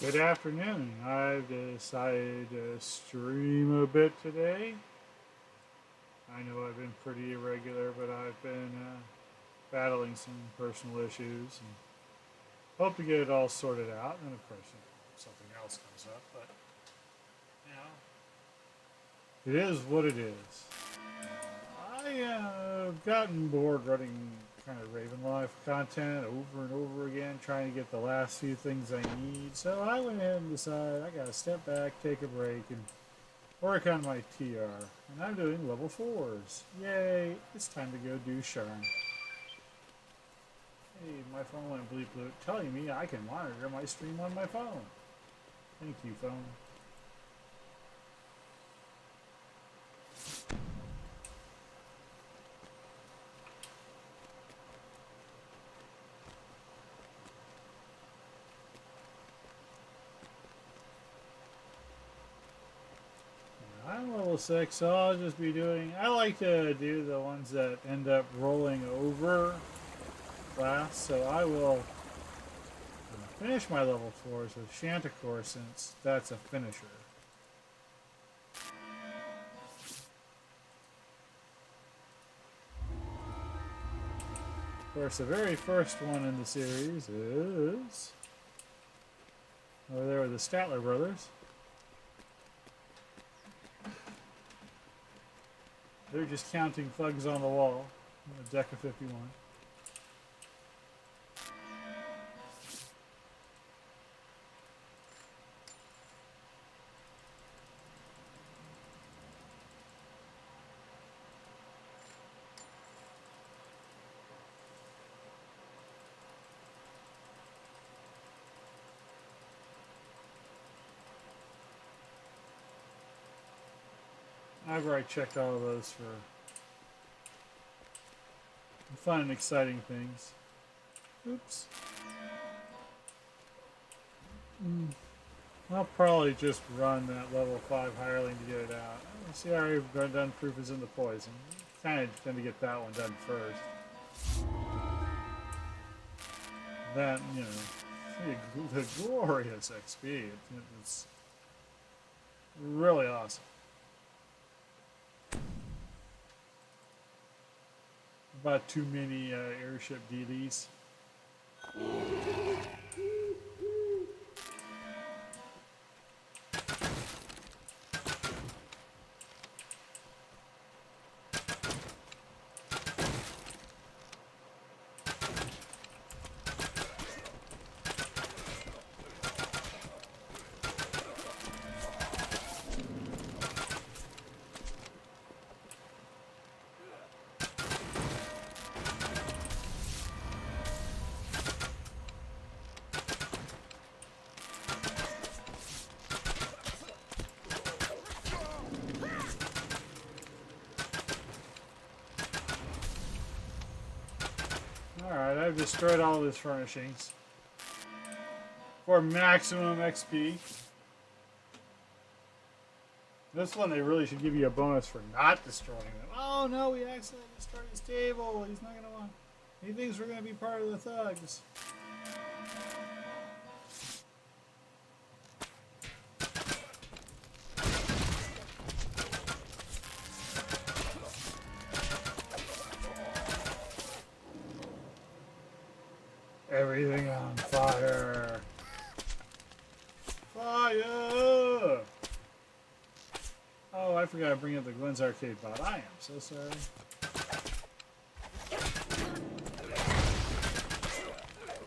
Good afternoon. I've decided to stream a bit today. I know I've been pretty irregular, but I've been battling some personal issues and hope to get it all sorted out. And of course, something else comes up, but it is what it is. I've gotten bored running kind of Ravenlife content over and over again, trying to get the last few things I need. So I went ahead and decided I gotta step back, take a break, and work on my TR. And I'm doing level 4s. Yay, it's time to go do Sharn. Hey, my phone went bleep bloop, telling me I can monitor my stream on my phone. Thank you, phone. I'm level 6, so I'll just be doing... I like to do the ones that end up rolling over last, so I will finish my level 4s with Shanticor since that's a finisher. Of course, the very first one in the series is over there with the Statler brothers. They're just counting thugs on the wall. A deck of 51. I've already checked all of those for fun and exciting things. Oops. I'll probably just run that level 5 hireling to get it out. See, I already done proof is in the poison. Kind of tend to get that one done first. Then, the glorious XP. It's really awesome. About too many airship DDs. Alright, I've destroyed all of his furnishings for maximum XP. This one, they really should give you a bonus for not destroying them. Oh no, we accidentally destroyed his table. He's not going to want... He thinks we're going to be part of the thugs. Everything on fire! Fire! Oh, I forgot to bring up the Glyn's arcade bot. I am so sorry.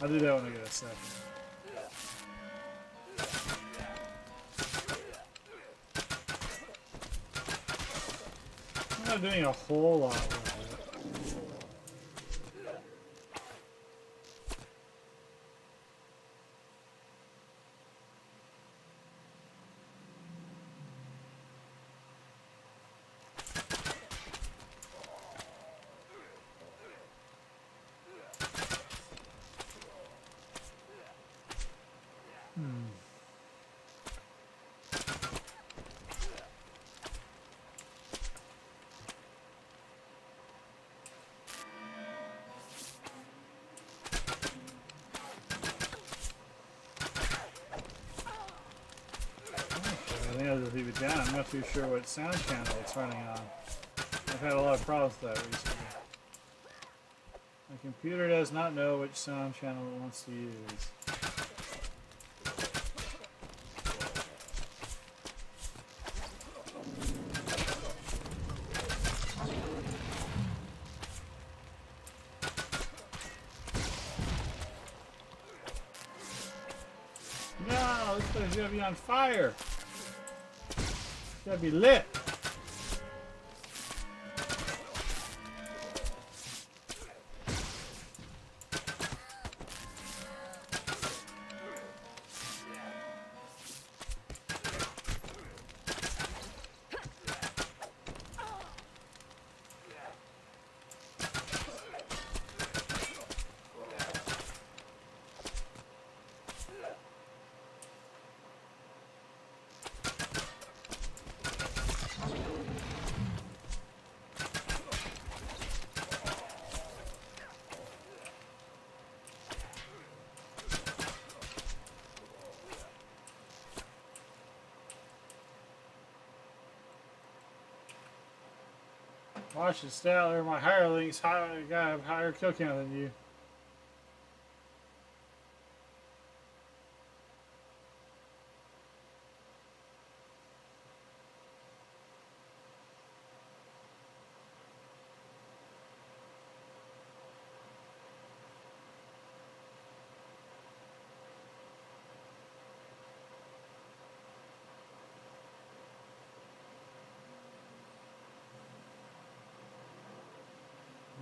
I'll do that when I get a second. I'm not doing a whole lot with it. think I'll just leave it down. I'm not too sure what sound channel it's running on. I've had a lot of problems with that recently. My computer does not know which sound channel it wants to use. No, this place is gonna be on fire. It's gotta be lit. Watch it, Statler. My hirelings gotta have higher kill count than you.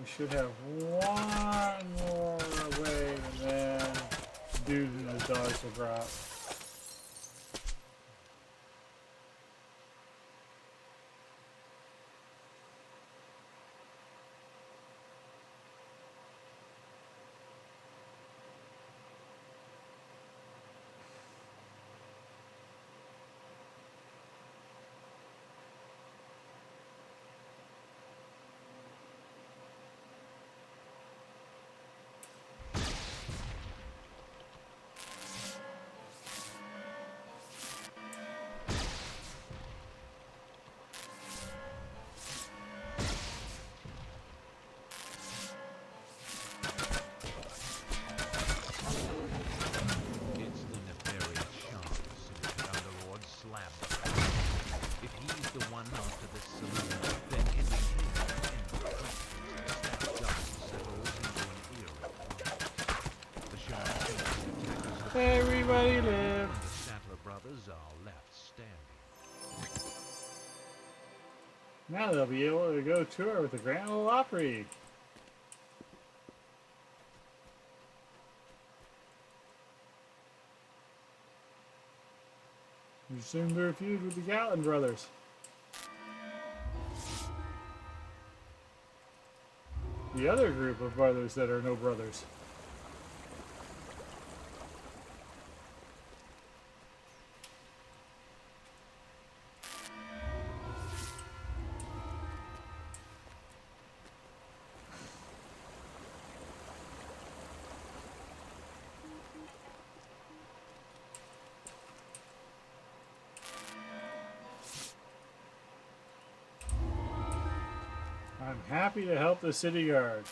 We should have one more wave and then dudes and the dogs will drop. Everybody live. The Sattler brothers are left standing. Now they'll be able to go tour with the Grand Ole Opry. Resume their feud with the Gatlin brothers. The other group of brothers that are no brothers. I'm happy to help the city guard.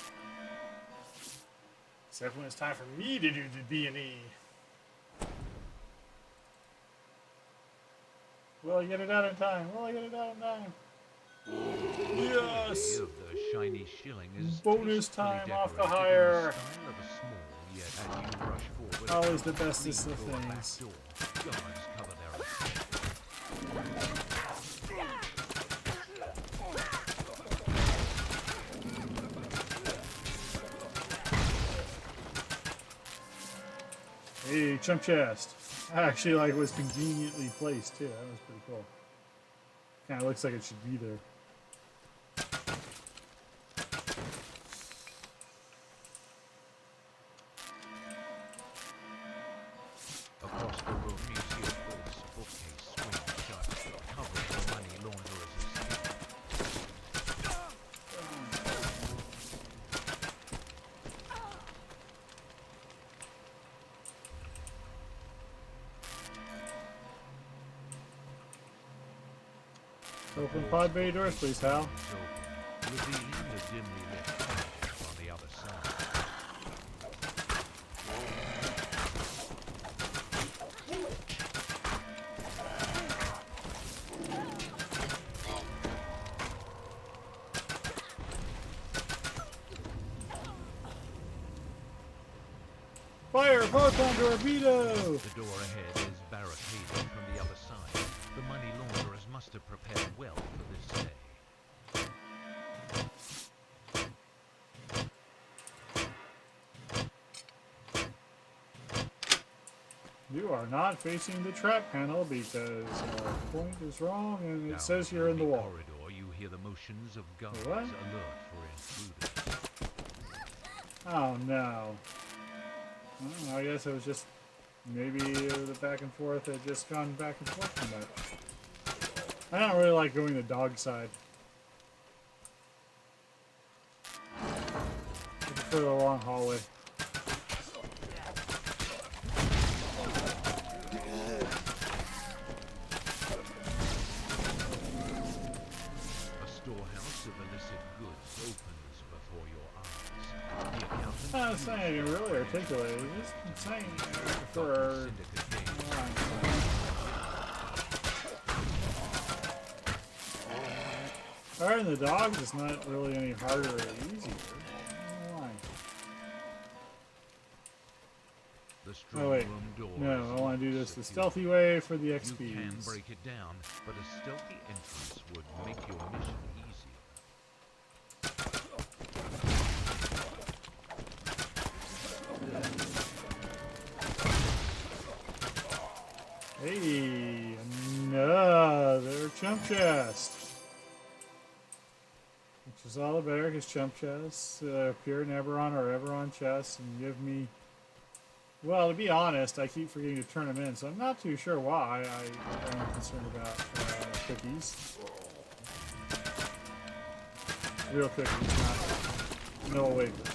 Except when it's time for me to do the B&E. Will I get it out in time? Will I get it out in time? Yes! The shiny shilling is bonus time off the hire. Always the bestest of things. Hey, chump chest. I actually like was conveniently placed too. That was pretty cool. Kind of looks like it should be there. Across the room, you see a false bookcase swing shut, covered the money launderer's escape. Open The pod bay horse doors, please, Hal. is open, revealing the dimly lit passage on the other side. Fire! Photon torpedo! The door ahead is barricaded from the other side. The money launderers must have prepared well for this day. You are not facing the trap panel because our point is wrong and it Down says you're in the wall. corridor, you hear the motions of guards What? alert for intruders. Oh no. Well, I guess it was just maybe the back and forth had just gone back and forth too much. I don't really like going the dog side. I prefer the long hallway. A storehouse of illicit goods opens before your eyes. The accountant I'm not saying I can really articulate it. Just saying I prefer. syndicate gains. Firing the dogs is not really any harder or easier. I don't know why. The strong Oh wait, room door no, is I want to do this the secure. stealthy way for the You XPs. can break it down, but a stealthy entrance would make your mission easier. Hey, another chump chest. Which is all the better because chump chests appear in Eberron or Eberron chests and give me. Well, to be honest, I keep forgetting to turn them in, so I'm not too sure why I am concerned about cookies. Real cookies, not no wafers.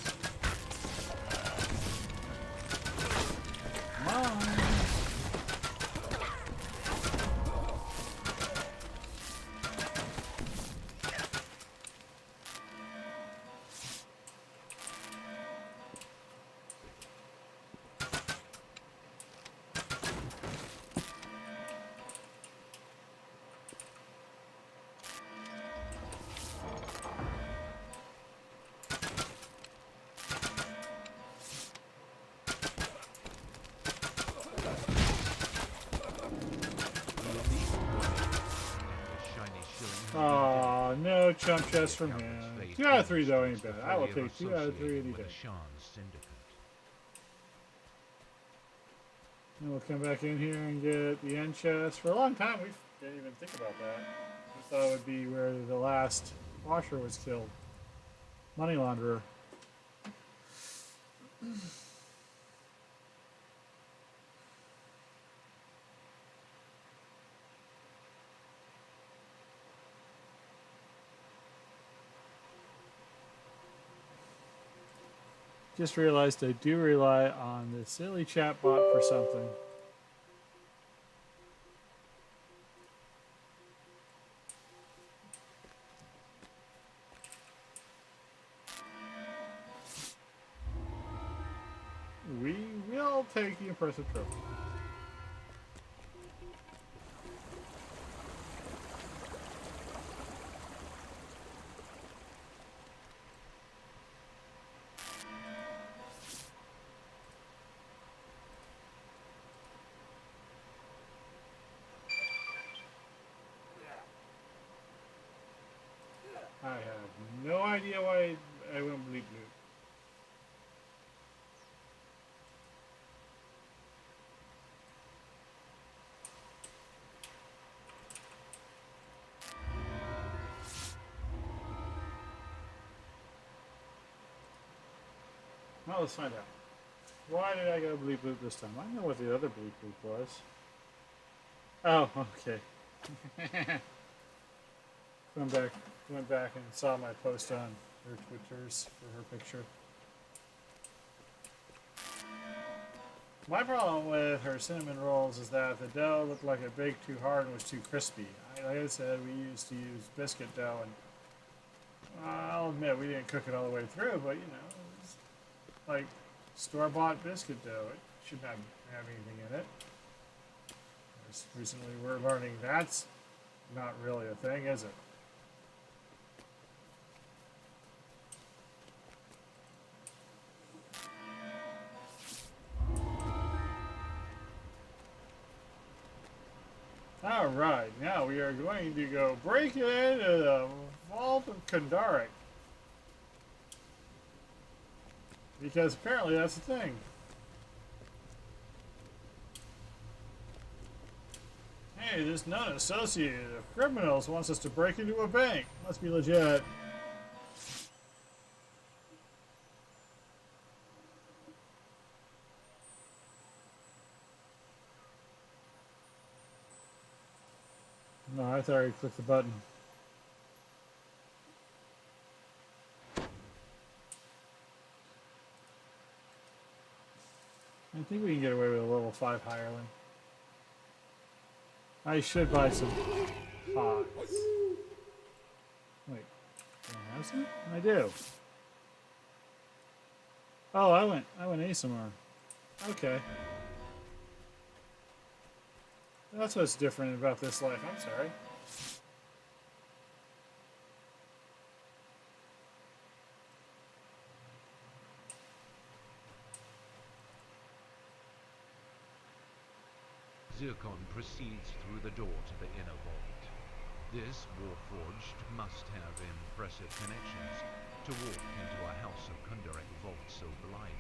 Come on. Aw, no chump chest from him. 2 out of 3 though ain't bad. I will take 2 out of 3 any day. And we'll come back in here and get the end chest. For a long time, we didn't even think about that. We thought it would be where the last washer was killed. Money launderer. Just realized I do rely on the silly chatbot for something. We will take the impressive trophy. I have no idea why I went bleep bloop. Well, let's find out. Why did I go bleep bloop this time? I know what the other bleep bloop was. Oh, okay. Went back and saw my post on her Twitters for her picture. My problem with her cinnamon rolls is that the dough looked like it baked too hard and was too crispy. Like I said, we used to use biscuit dough, and I'll admit we didn't cook it all the way through, but you know, it was like store-bought biscuit dough. It shouldn't have anything in it. Just recently, we're learning that's not really a thing, is it? Alright, now we are going to go break it into the Vault of Kandaric. Because apparently that's the thing. Hey, this nun associated of criminals wants us to break into a bank. Must be legit. No, I thought I clicked the button. I think we can get away with a level 5 hireling. I should buy some pots. Wait, do I have some? I do. Oh, I went ASMR. Okay. That's what's different about this life. I'm sorry. Zircon proceeds through the door to the inner vault. This Warforged must have impressive connections to walk into a House of Kundurek vault so blithely.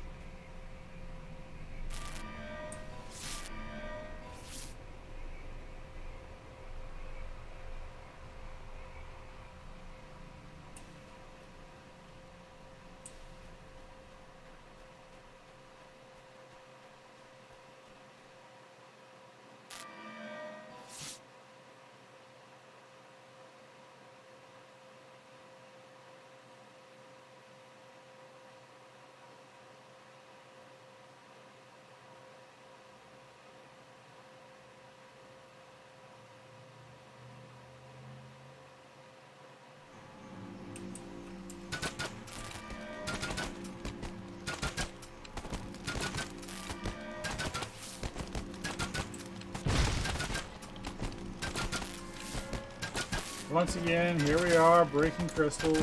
Once again, here we are, breaking crystals,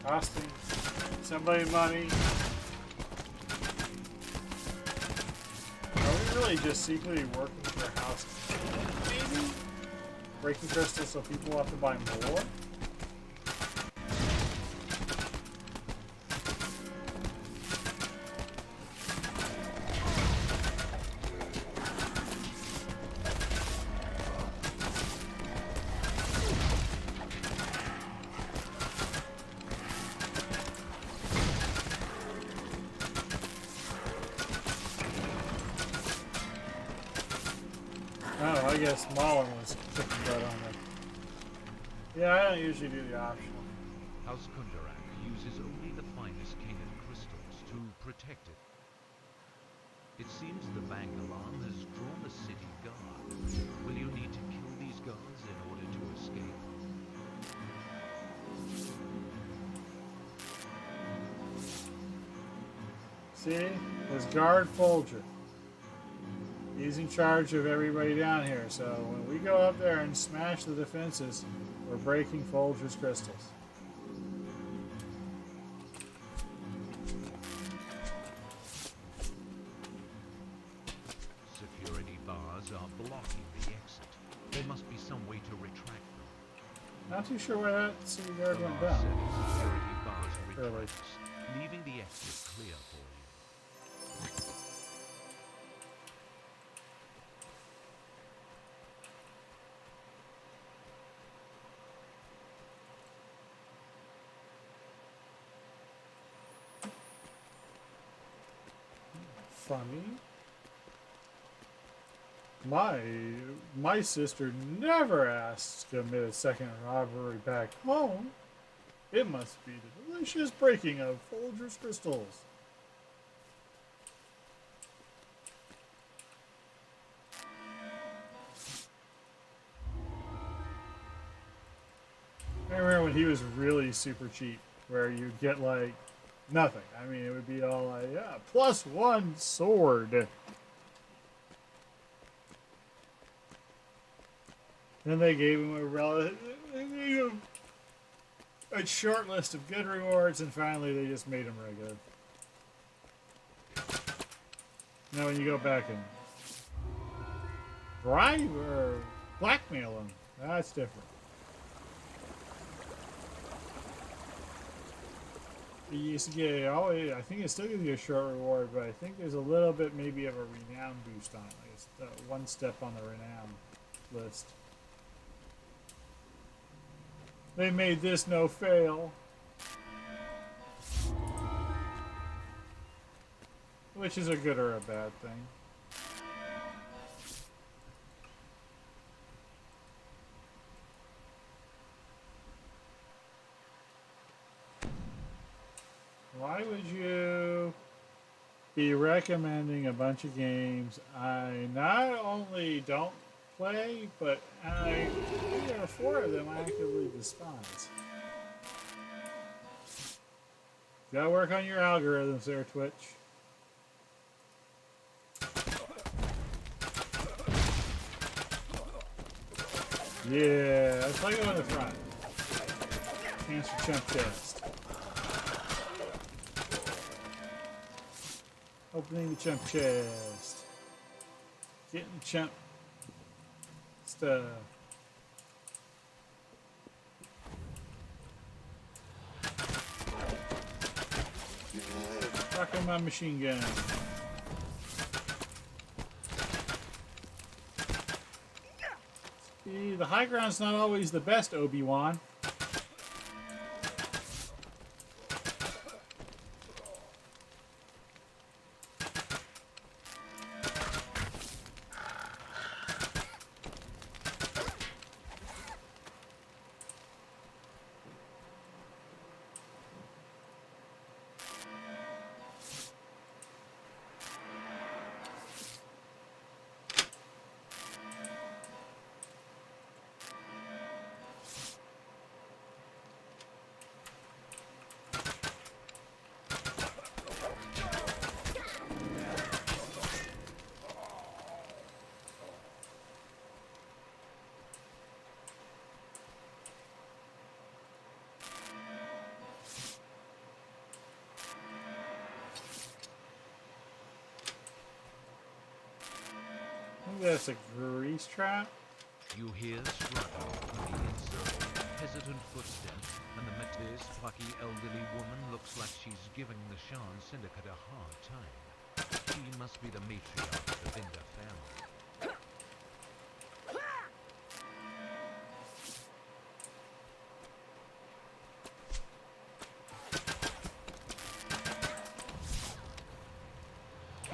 costing somebody money. Are we really just secretly working for a house? Maybe? Breaking crystals so people have to buy more? Oh, I guess Mullen was kicking butt on it. Yeah, I don't usually do the optional. House Kundurek uses only the finest Canaan crystals to protect it. It seems the bank alarm has drawn a city guard. Will you need to kill these guards in order to escape? See? There's Guard Folger. He's in charge of everybody down here, so when we go up there and smash the defenses, we're breaking Folger's crystals. Security bars are blocking the exit. There must be some way to retract them. Not too sure why that city guard The went last down. set of security bars Really? retracts, leaving the exit clear for you. Funny. My sister never asked to commit a second robbery back home. It must be the delicious breaking of Folger's crystals. remember when he was really super cheap, where you get like nothing. I mean, it would be all like, yeah, +1 sword. Then they gave him a short list of good rewards, and finally they just made him regular. Now when you go back and bribe or blackmail him, that's different. You used to get, I think it still gives you a short reward, but I think there's a little bit maybe of a renown boost on it. Like it's one step on the renown list. They made this no fail. Which is a good or a bad thing. Why would you be recommending a bunch of games I not only don't play, but I think there are 4 of them I actively despise? You gotta work on your algorithms there, Twitch. Yeah, let's go in the front. Chance for chump chest. Opening the chump chest. Getting the chump stuff. Rocking my machine gun. See, the high ground's not always the best, Obi-Wan. That's a grease trap. You hear struggling from the inside, hesitant footsteps, and this plucky elderly woman looks like she's giving the Shan Syndicate a hard time. She must be the matriarch of the Binder family.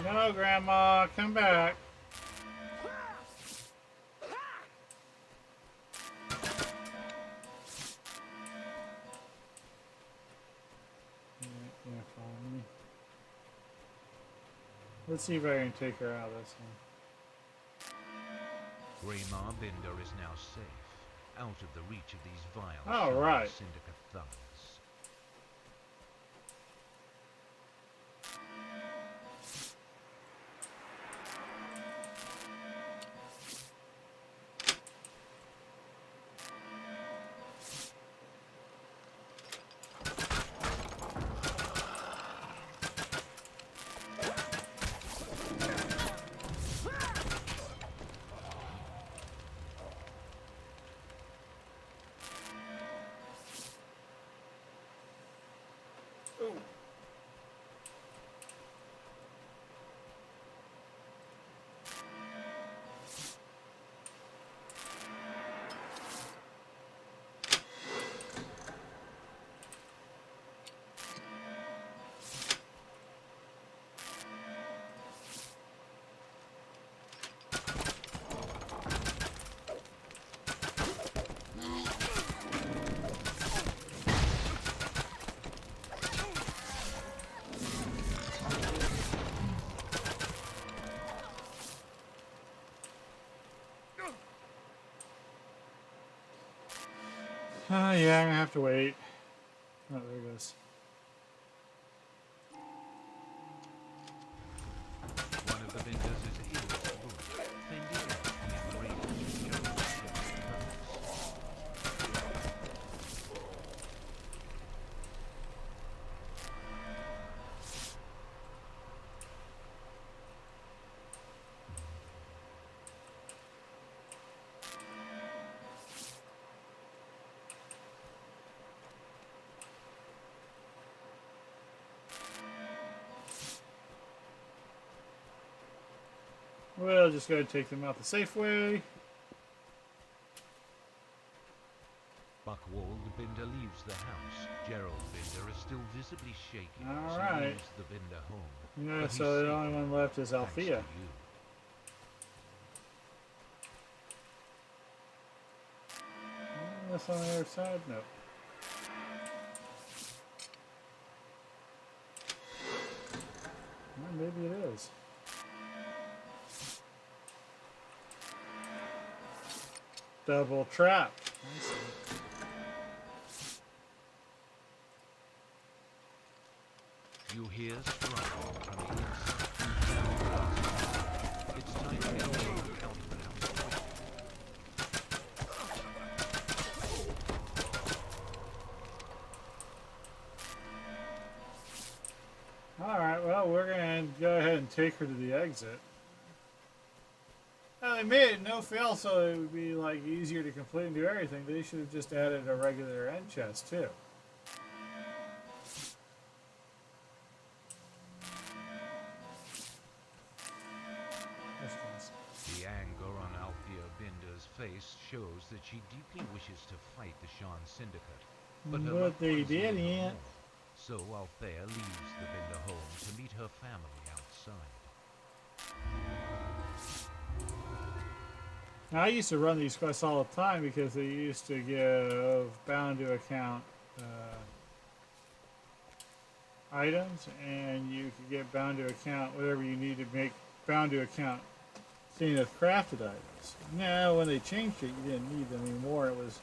No, Grandma, come back. Let's see if I can take her out of this one. Grandma Binder is now safe, out of the reach of these vile right. Syndicate thugs. Yeah, I'm gonna have to wait. Oh, there it goes. One of the vendors is able to look, fending off the outrageous generosity of others. Well, just gotta take them out the safe way. Buckwald Binder leaves the house. Gerald Binder is still visibly shaking as All he right. leaves the Binder home. Yeah, But he's so the safe, only one left is thanks to Althea. you. That's on the other side? No. Well, maybe it is. Double trap. I see. You hear struggling from the inside. It's time to get away and counter the house quickly. Alright, well, we're going to go ahead and take her to the exit. Now, they made it no fail, so it would be like easier to complete and do everything. They should have just added a regular end chest, too. The anger on Althea Binder's face shows that she deeply wishes to fight the Shan Syndicate. But her But luck they runs low didn't. no more. So Althea leaves the Binder home to meet her family outside. Now, I used to run these quests all the time because they used to give bound to account items, and you could get bound to account whatever you need to make bound to account same as crafted items. Now, when they changed it, you didn't need them anymore. It was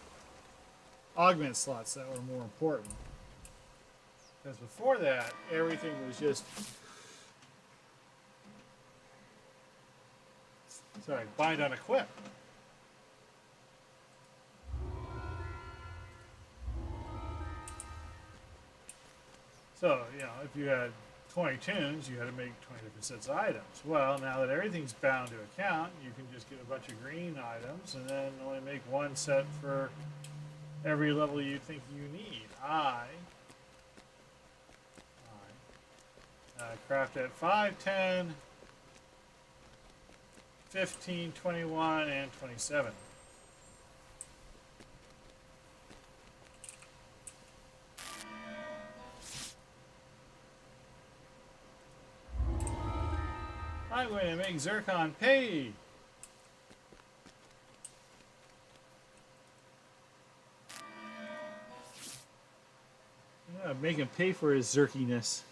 augment slots that were more important. Because before that, everything was just bind on equip. So, you know, if you had 20 tunes, you had to make 20 different sets of items. Well, now that everything's bound to account, you can just get a bunch of green items and then only make one set for every level you think you need. I craft at 5, 10, 15, 21, and 27. I'm going to make Zircon pay. Yeah, make him pay for his zerkiness.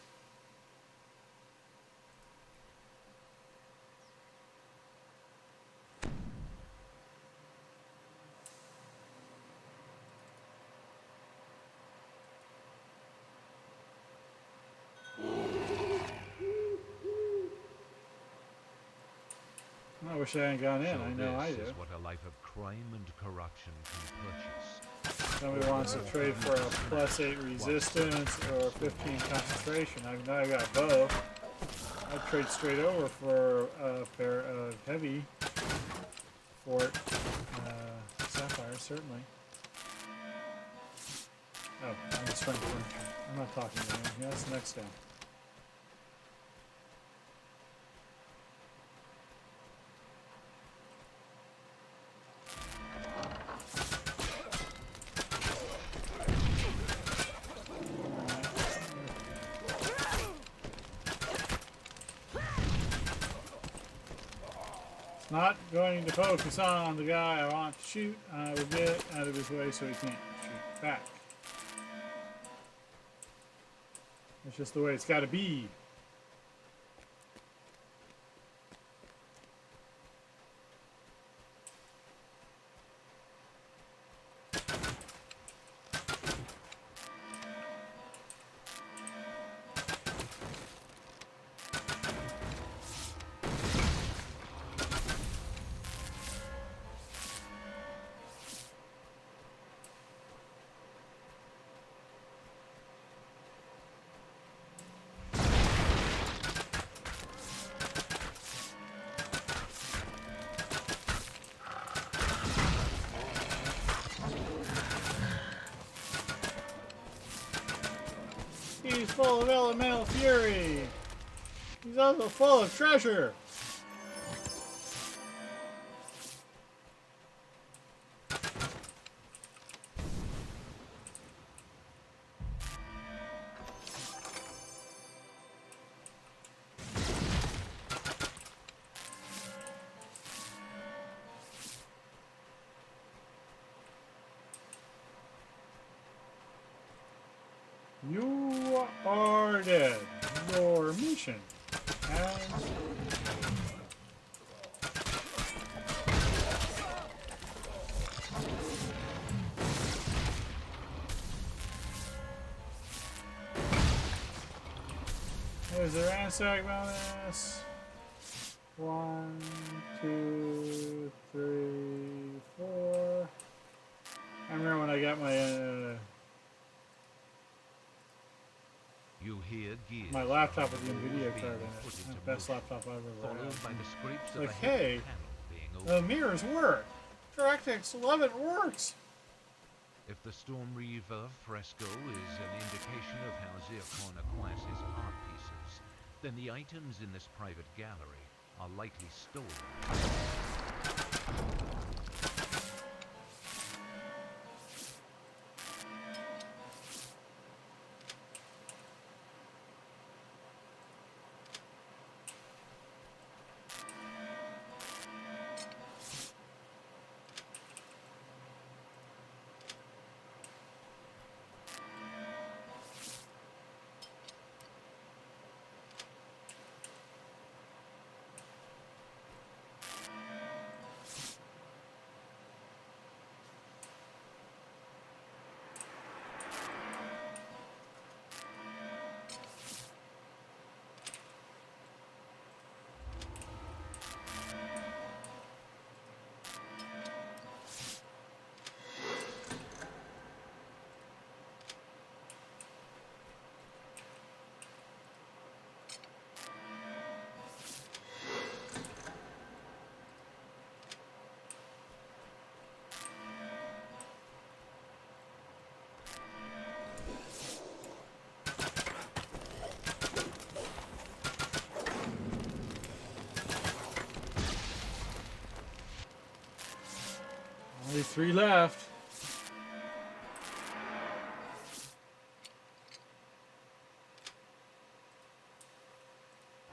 I wish I hadn't gone in. So I know I this do. is what a life of crime and corruption can purchase. Somebody wants to trade for a +8 resistance or 15 concentration. I know I got both. I'd trade straight over for a pair of heavy fort sapphires, certainly. Oh, I'm just trying to furniture. I'm not talking to him. Yeah, that's the next down. Not going to focus on the guy I want to shoot. I will get out of his way so he can't shoot back. It's just the way it's got to be. He's full of elemental fury. He's also full of treasure. You are dead. Your mission has there's a ransack bonus. 1, 2, 3, 4. I remember when I got my You hear gears my laptop with the being NVIDIA card put in into it. Best motion, laptop I've ever followed by had. the scrapes of Like, a heavy hey, panel being the opened. mirrors work. DirectX 11 works. If the Storm Reaver fresco is an indication of how Zircon acquires his art pieces, then the items in this private gallery are likely stolen. Only 3 left.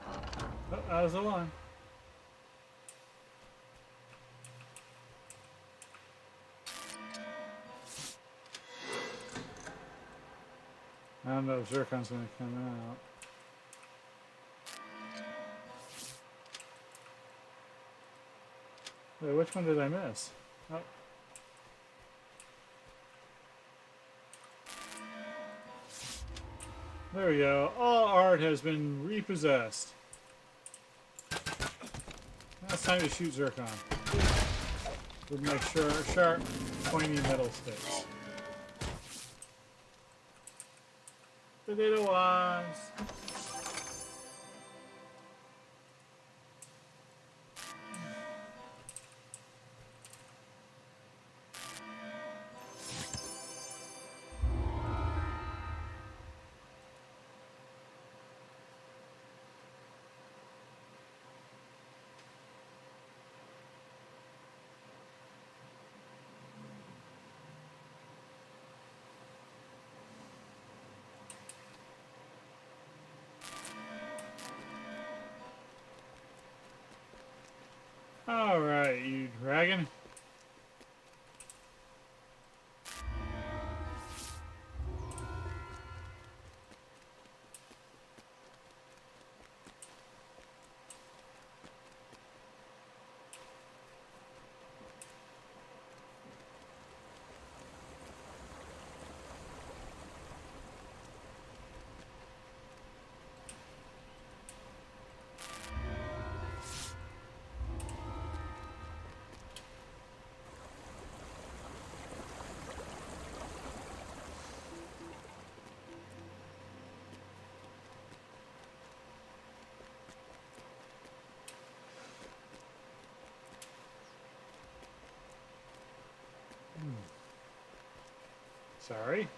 Oh, that was the one. I don't know if Zircon's going to come out. Wait, which one did I miss? Oh. There we go. All art has been repossessed. Now it's time to shoot Zircon with my sharp, pointy metal sticks. Potato was. All right, you dragon. Sorry.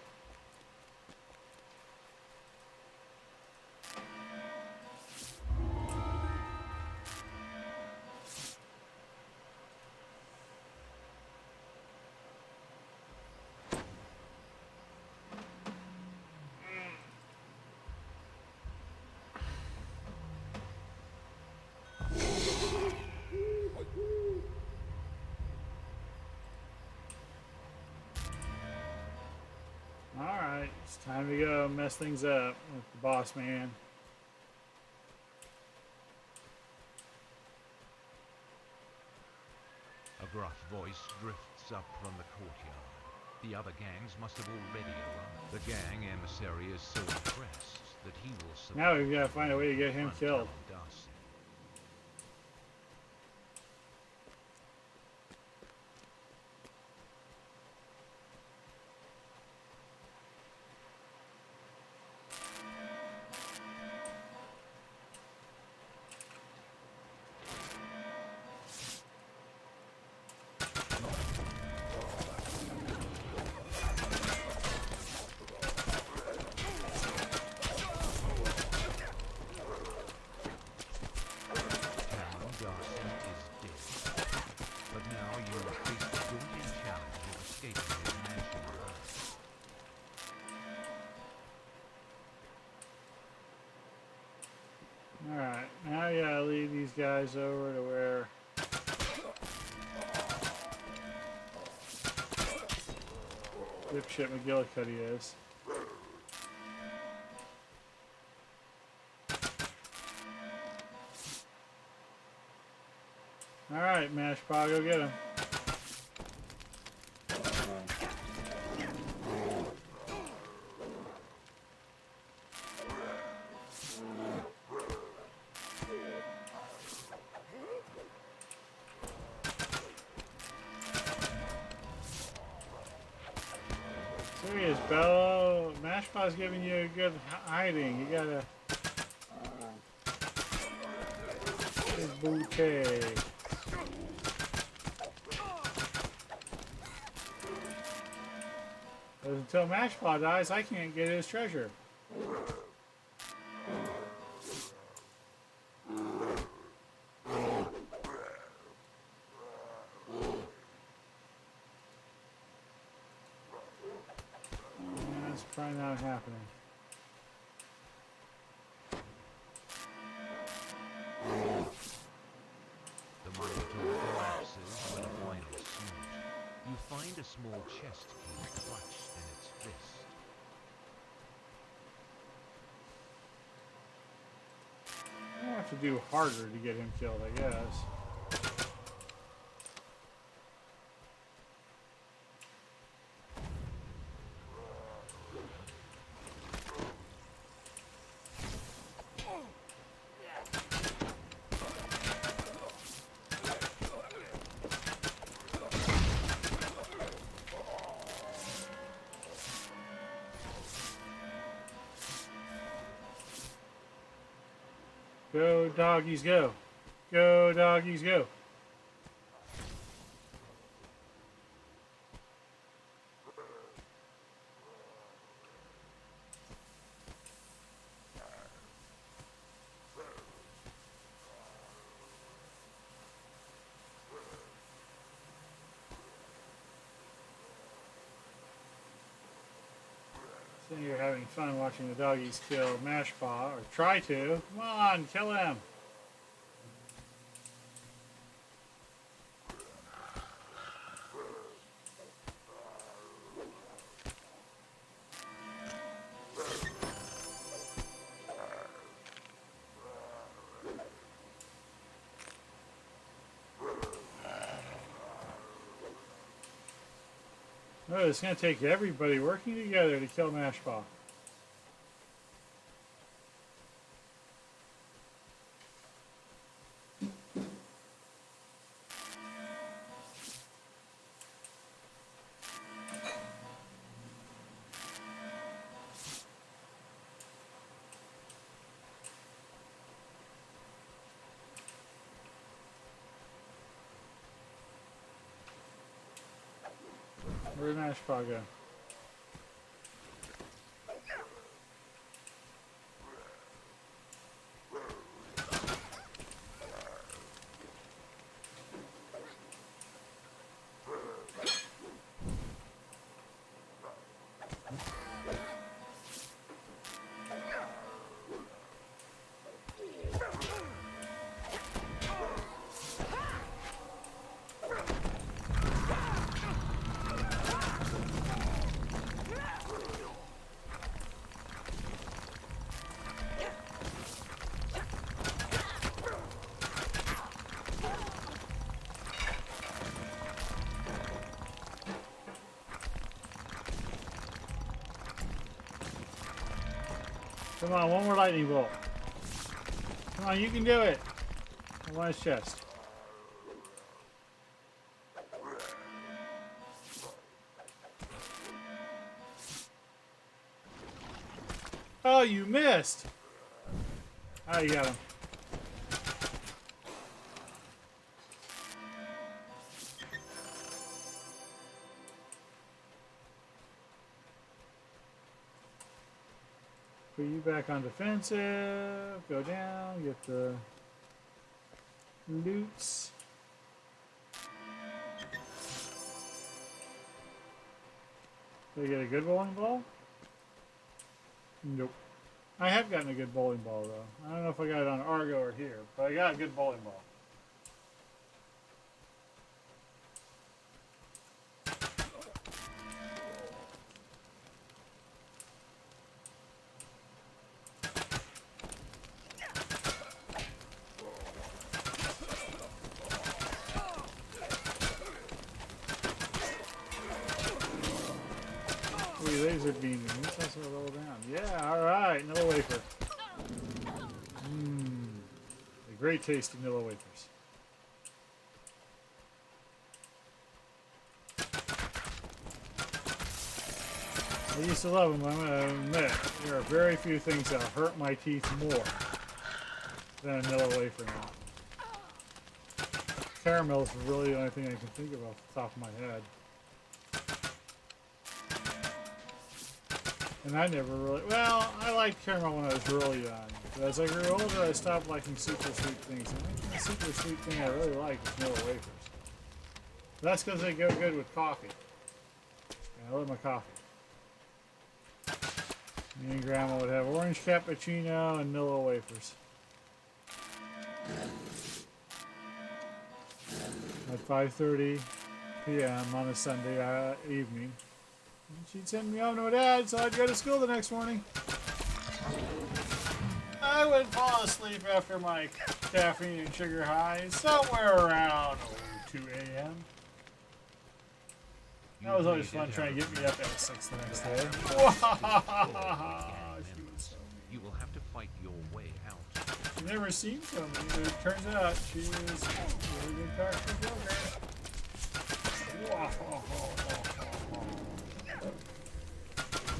Time to go mess things up with the boss man. A gruff voice drifts up from the courtyard. The other gangs must have already arrived. The gang emissary is so impressed that he will Now we've got to find a way to get him killed. Darcy. Alright, now you gotta lead these guys over to where dipshit McGillicuddy is. Alright, Mashpaw, go get him. Serious, Bello. Mashpaw's giving you a good hiding. You gotta. His bouquet. Because until Mashpaw dies, I can't get his treasure. That's probably not happening. The monitor collapses when a final snooze. You find a small chest key clutched in its fist. I have to do harder to get him killed, I guess. Go, doggies, go. Go, doggies, go. So you're having fun watching the doggies kill Mashpaw, or try to. Come on, kill him. Oh, it's going to take everybody working together to kill Mashpaw. Where'd Mashpaw go? Come on, one more lightning bolt. Come on, you can do it. I want his chest. Oh, you missed. Oh, you got him. Put you back on defensive. Go down. Get the loots. Did I get a good bowling ball? Nope. I have gotten a good bowling ball though. I don't know if I got it on Argo or here, but I got a good bowling ball. Laser beaming. Let's also roll down. Yeah, alright. Nilla wafer. A great tasty Nilla wafers. I used to love them, I'm going to admit. There are very few things that hurt my teeth more than a Nilla wafer now. Caramel is really the only thing I can think of off the top of my head. And I never really, well, I liked caramel when I was really young. But as I grew older, I stopped liking super sweet things. And the super sweet thing I really like is Nilla wafers. That's because they go good with coffee. And I love my coffee. Me and Grandma would have orange cappuccino and Nilla wafers. At 5:30 p.m. on a Sunday evening. And she'd send me home to my dad, so I'd go to school the next morning. I would fall asleep after my caffeine and sugar highs somewhere around 2 a.m. That was always fun trying to get me up at 6 the next day. You will have to fight your way out. She never seemed to me, but it turns out she was a really good character builder.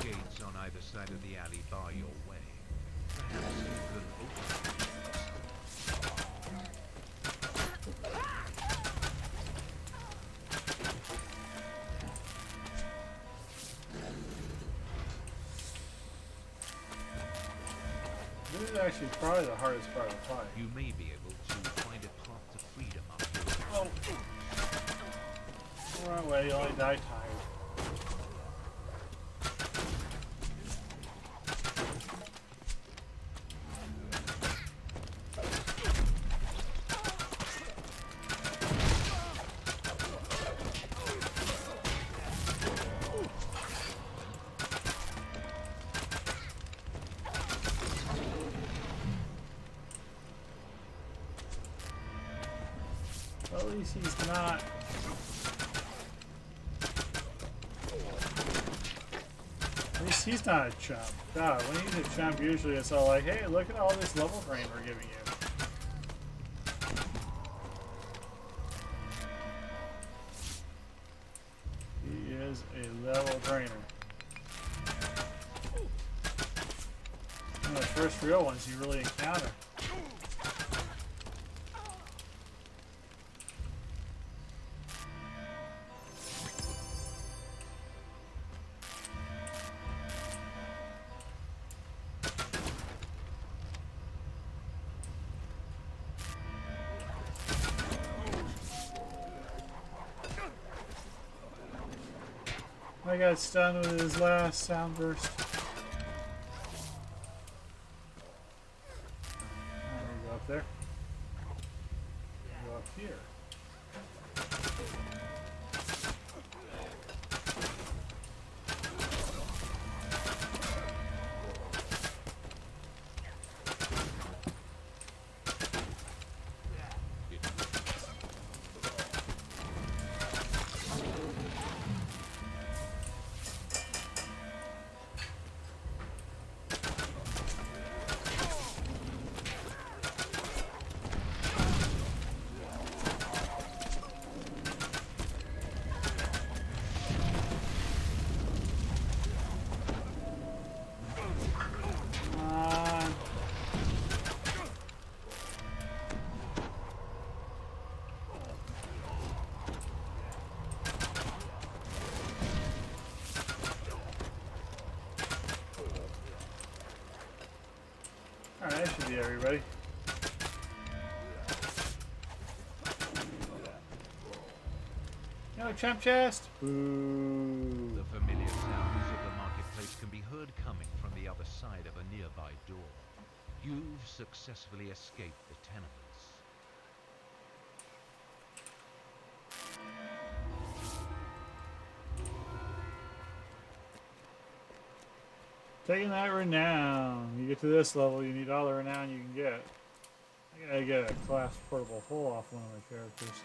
Gates on either side of the alley bar your way. Perhaps you could open them. This is actually probably the hardest part of the fight. You may be able to find a path to freedom up here. Oh! Run away, you only die tired. Well, at least he's not. At least he's not a chump. God, when he's a chump, usually it's all like, hey, look at all this level drain we're giving you. He is a level drainer. One of the first real ones you really encounter. I got stunned with his last sound burst. I'm gonna go up there. Go up here. That should be everybody. No chump chest. Boo. The familiar sounds of the marketplace can be heard coming from the other side of a nearby door. You've successfully escaped the tenements. Taking that renown. You get to this level, you need all the renown you can get. I gotta get a class portable hull off one of my characters.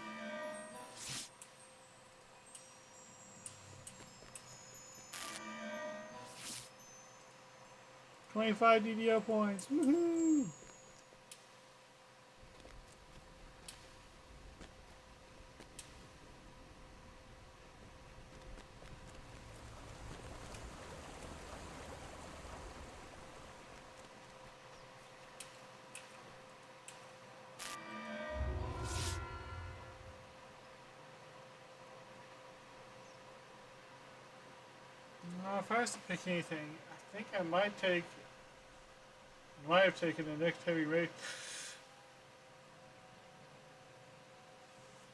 $25 DDO points. Woohoo! If I was to pick anything, I think I might have taken a Nick Heavyweight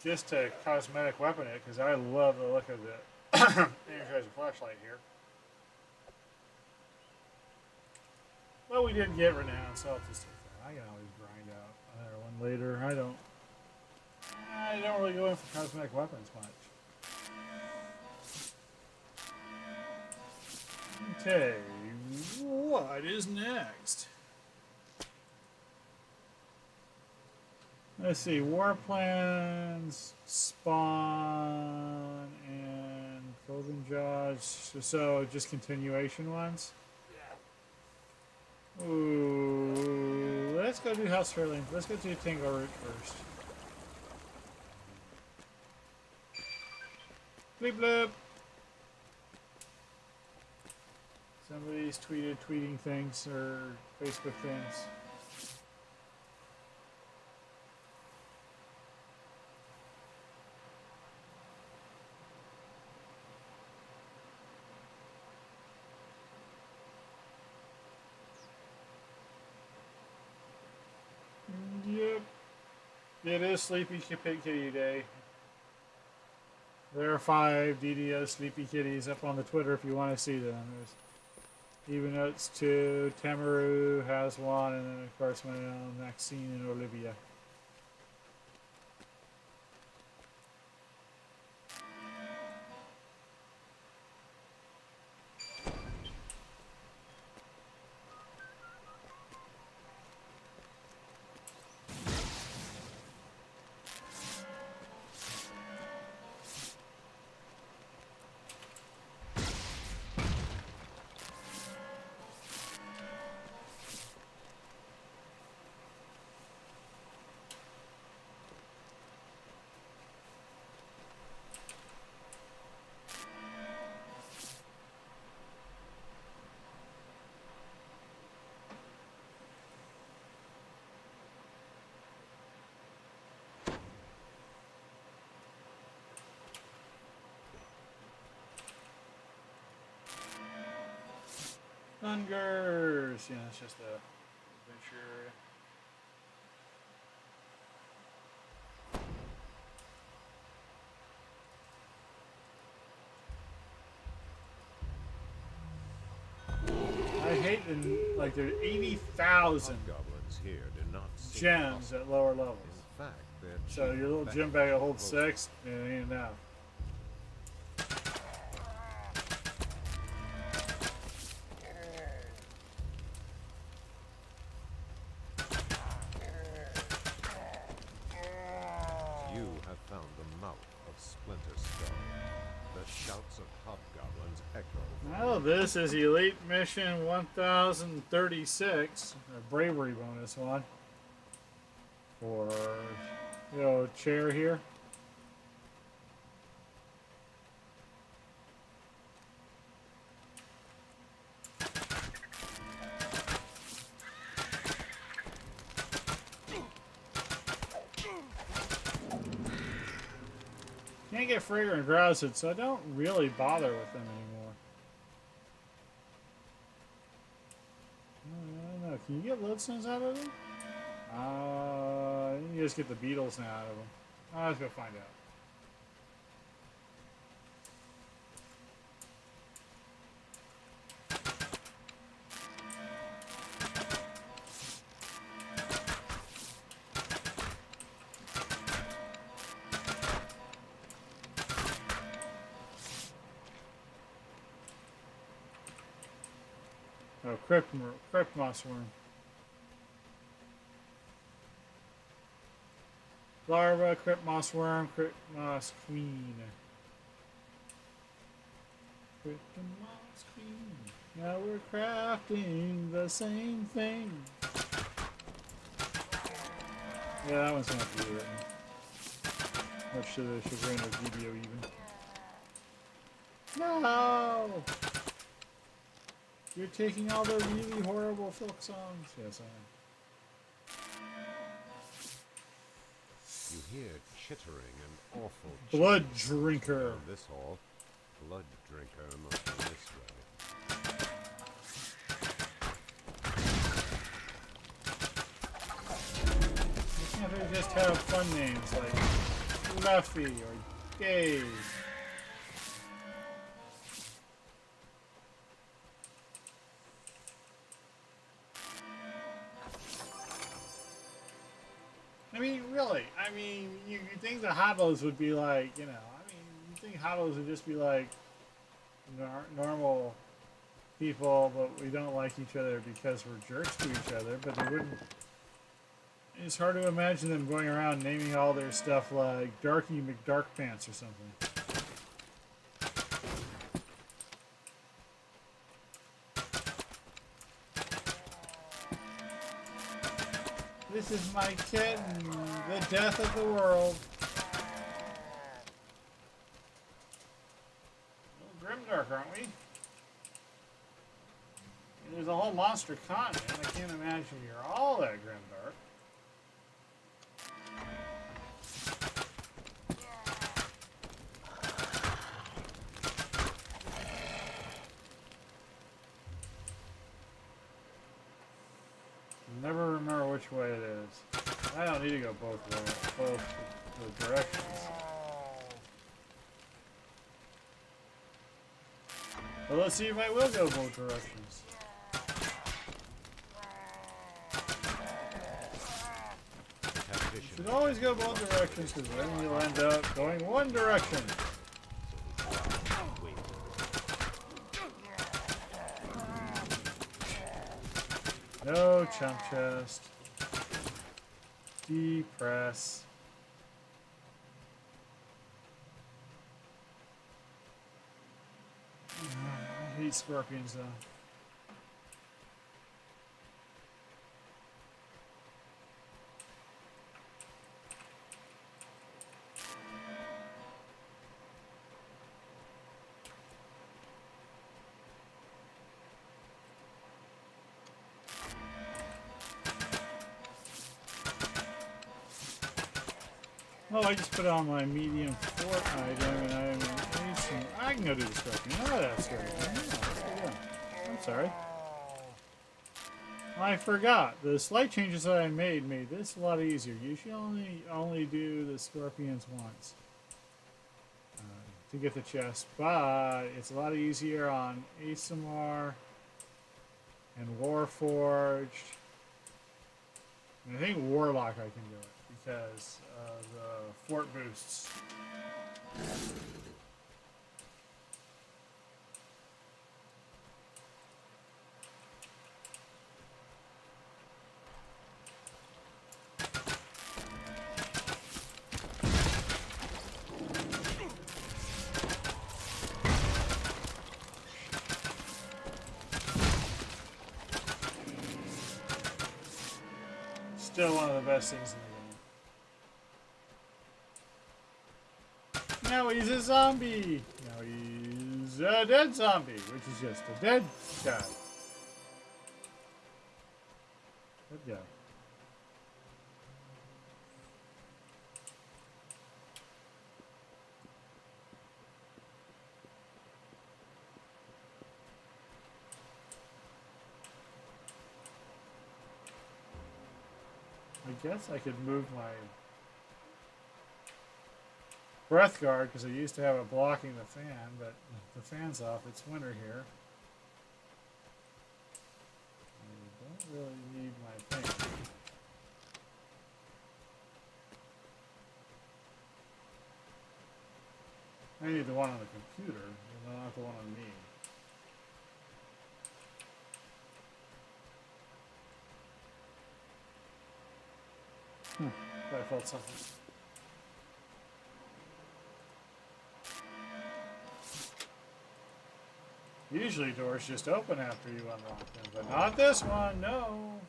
just to cosmetic weapon it because I love the look of the energizer flashlight here. Well, we did get renown, so I'll just take that. I can always grind out another one later. I don't really go in for cosmetic weapons much. Okay, what is next? Let's see, war plans, spawn, and clothing jobs. So just continuation ones. Ooh, let's go do House Fairlane. Let's go do Tango Route first. Bleep bloop. Somebody's tweeting things or Facebook things. Yep. It is Sleepy Kitty Day. There are 5 DDO Sleepy Kitties up on the Twitter if you want to see them. There's even notes to Tamaru has one, and then of course my own Maxine and Olivia. Hungers! Yeah, it's just a adventure. I hate the, like, there are 80,000 goblins here do not gems at lower levels. In fact, So your little gem bag will hold 6, and it ain't enough. You have found the mouth of Splinter Skull. The shouts of hobgoblins echo. Well, this is Elite Mission 1036, a bravery bonus one. For, chair here. Can't get Frigger and Groused, so I don't really bother with them anymore. I don't know, Can you get lodestones out of them? You just get the beetles now out of them. Let's go find out. Oh, crypt moss worm. Larva, crypt moss worm, crypt moss queen. Crypt moss queen. Now we're crafting the same thing. Yeah, that one's gonna have to be written. Much to the chagrin of DDO even. No! You're taking all the really horrible folk songs. Yes, I am. You hear chittering and awful Blood cheers drinker. down this hall. Blood drinker must be this way. You can't just have fun names like Luffy or Dave. I mean, really. I mean, you think the Hobos would be like, you know, I mean, you think Hobos would just be like normal people, but we don't like each other because we're jerks to each other, but they wouldn't. It's hard to imagine them going around naming all their stuff like Darky McDarkpants or something. This is my kitten, the death of the world. A little grimdark, aren't we? There's a whole monster continent. I can't imagine you're all that grimdark. Never remember which way it is. I don't need to go both directions. But let's see if I will go both directions. You should always go both directions because then you'll end up going one direction. No chump chest. Depress. I hate scorpions though. Oh, I just put on my medium fort item and I can go do the scorpion. Oh, that's scorpion. I'm sorry. I forgot. The slight changes that I made this a lot easier. You should only do the scorpions once to get the chest, but it's a lot easier on ASMR and Warforged. And I think Warlock I can do it because of the fort boosts. Still one of the best things in the game. Now he's a zombie. Now he's a dead zombie, which is just a dead guy. Dead guy. guess I could move my breath guard because I used to have it blocking the fan, but the fan's off. It's winter here. I don't really need my fan. I need the one on the computer, not the one on me. I felt something. Usually doors just open after you unlock them, but not this one, no.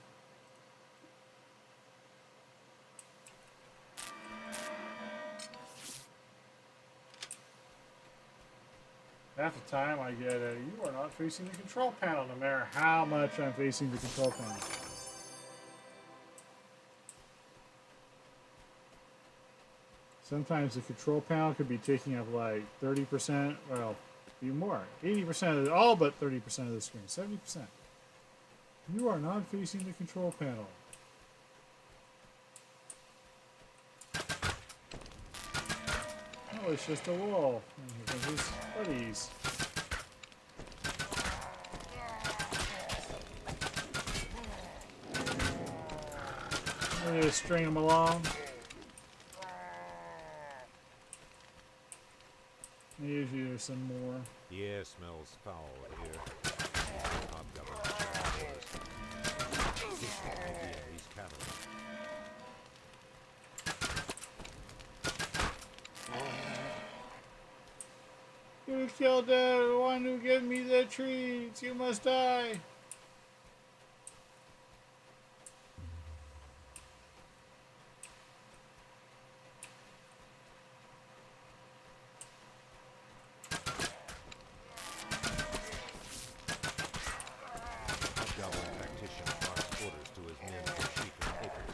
Half the time I get a, you are not facing the control panel, no matter how much I'm facing the control panel. Sometimes the control panel could be taking up like 30%, well, even more. 80% of all but 30% of the screen, 70%. You are not facing the control panel. Oh, it's just a wall. And here comes his buddies. I'm gonna string them along. Usually there's some more. The air smells foul here. Hobgoblins check orders. This may be in these caverns. You killed the one who gave me the treats. You must die. Hobgoblin tactician barks orders to his men for sheep and acres.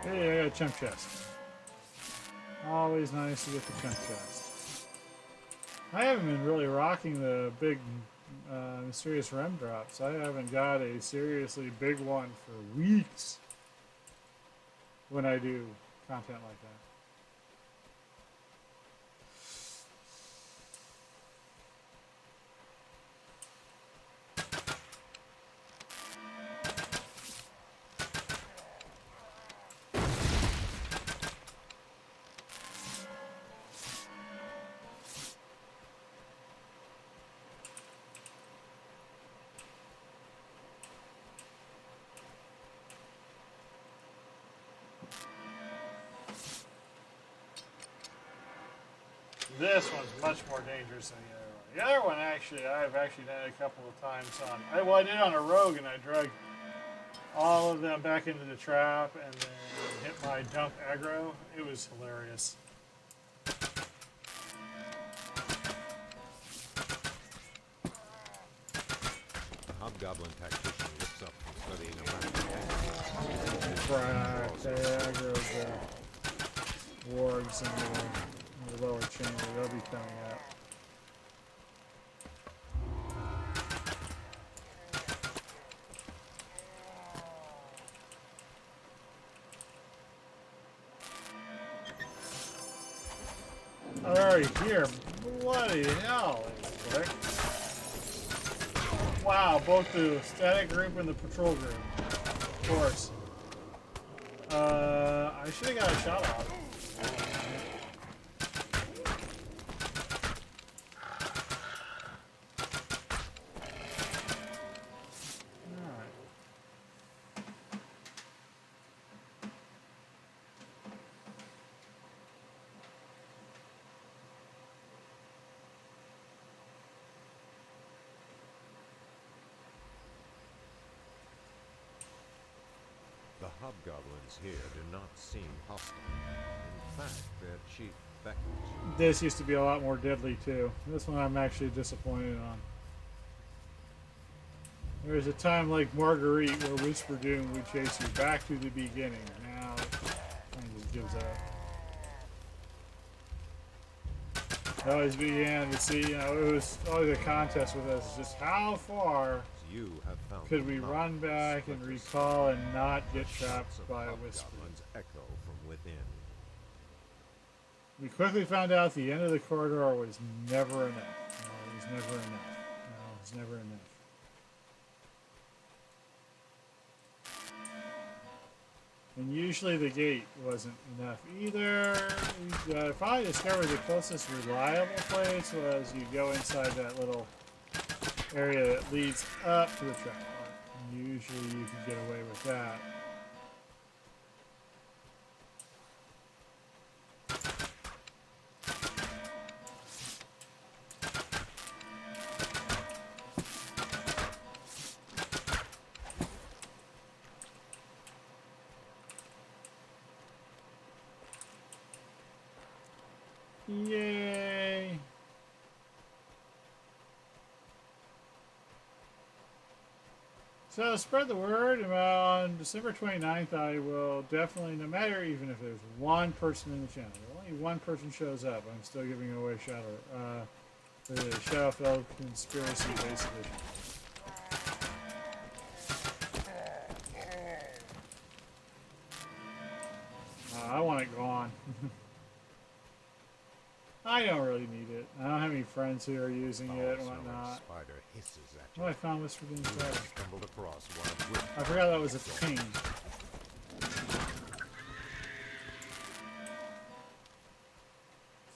Hey, I got a chunk chest. Always nice to get the chunk chest. I haven't been really rocking the big mysterious rem drops. I haven't got a seriously big one for weeks when I do content like that. This one's much more dangerous than the other one. The other one, actually, I've actually done it a couple of times on. I did on a rogue, and I dragged all of them back into the trap, and then hit my jump aggro. It was hilarious. The hobgoblin tactician looks up from studying a map. Crack, they aggro the wargs in the lower chamber. They'll be coming out. They're already here. Bloody hell, it's quick. Wow, both the static group and the patrol group. Of course. I should have got a shot off. Alright. The hobgoblins here do not seem hostile. In fact, their chief beckons. This used to be a lot more deadly too. This one I'm actually disappointed on. There was a time like Marguerite where Whisper Doom would chase you back to the beginning. Now it kind of just gives up. I always began to see, it was always a contest with us, just how far You have found Could the we knowledge run back and splinters. recall and not get Shouts trapped of by a whisper? hobgoblins echo from within. We quickly found out the end of the corridor was never enough. No, it was never enough. No, it was never enough. And usually the gate wasn't enough either. We finally discovered the closest reliable place was you go inside that little area that leads up to the trap part. And usually you can get away with that. Yay! So spread the word. On December 29th, I will definitely, no matter even if there's one person in the channel, if only one person shows up, I'm still giving away the Shadowfell Conspiracy Base Edition. I want it gone. I don't really need it. I don't have any friends who are using it and whatnot. Spider hisses at Oh, I found Whisper Doom you. Spider. Stumbled across one of I forgot that was a ping.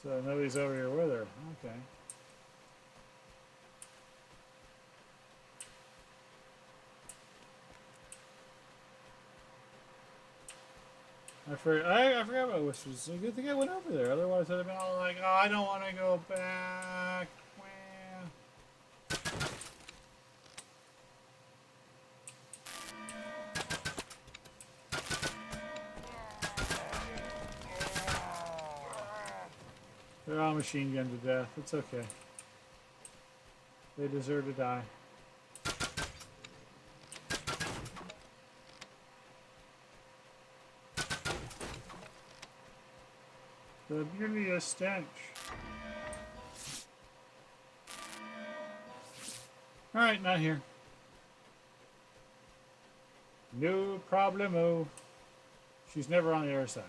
So nobody's over here with her. Okay. I forgot about Whispers. It's a good thing I went over there. Otherwise, I'd have been all like, oh, I don't want to go back. Well. They're all machine gunned to death. It's okay. They deserve to die. The beauty of stench. Alright, not here. No problemo. She's never on the other side.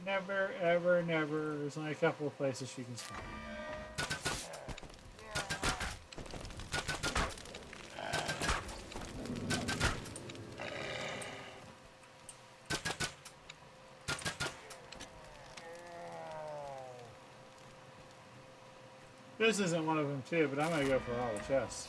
Never, ever, never. There's only a couple of places she can spawn. This isn't one of them too, but I'm gonna go for all the chests.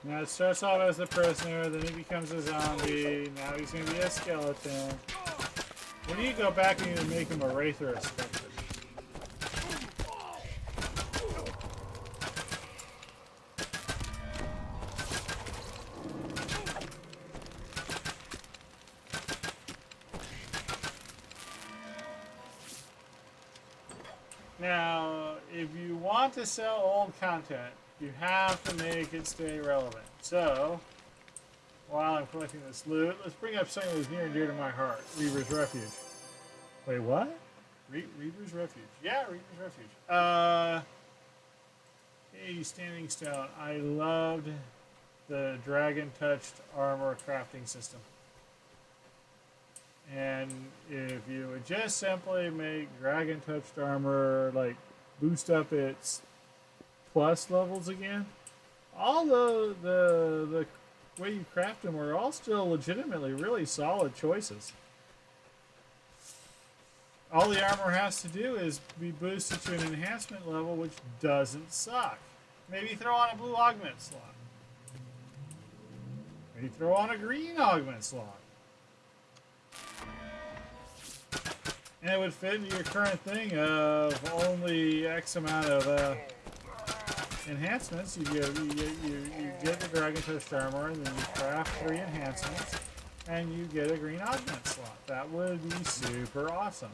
Now it starts off as a prisoner, then he becomes a zombie, now he's gonna be a skeleton. When you go back and you make him a wraith or a spectre. Now, if you want to sell old content, you have to make it stay relevant. So, while I'm collecting this loot, let's bring up something that's near and dear to my heart. Reaver's Refuge. Wait, what? Reaver's Refuge. Yeah, Reaver's Refuge. Hey, Standing Stone. I loved the dragon-touched armor crafting system. And if you would just simply make dragon-touched armor, like, boost up its plus levels again, all the way you craft them are all still legitimately really solid choices. All the armor has to do is be boosted to an enhancement level, which doesn't suck. Maybe throw on a blue augment slot. Maybe throw on a green augment slot. And it would fit into your current thing of only X amount of enhancements. You get the Dragon Touch armor, and then you craft 3 enhancements, and you get a green augment slot. That would be super awesome.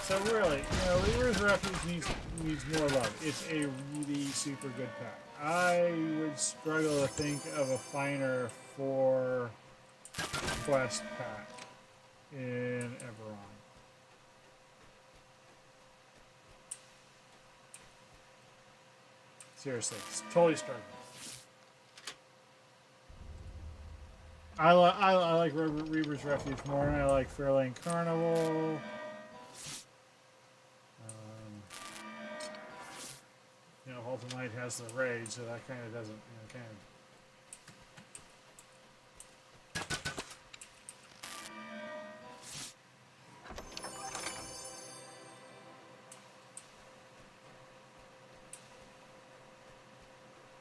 So really, you know, Reaver's Refuge needs more love. It's a really super good pack. I would struggle to think of a finer for quest pack in Eberron. Seriously, it's totally struggling. I like Reaver's Refuge more, and I like Fairlane Carnival. You know, Halton Knight has the Rage, so that kind of doesn't, you know, kind of.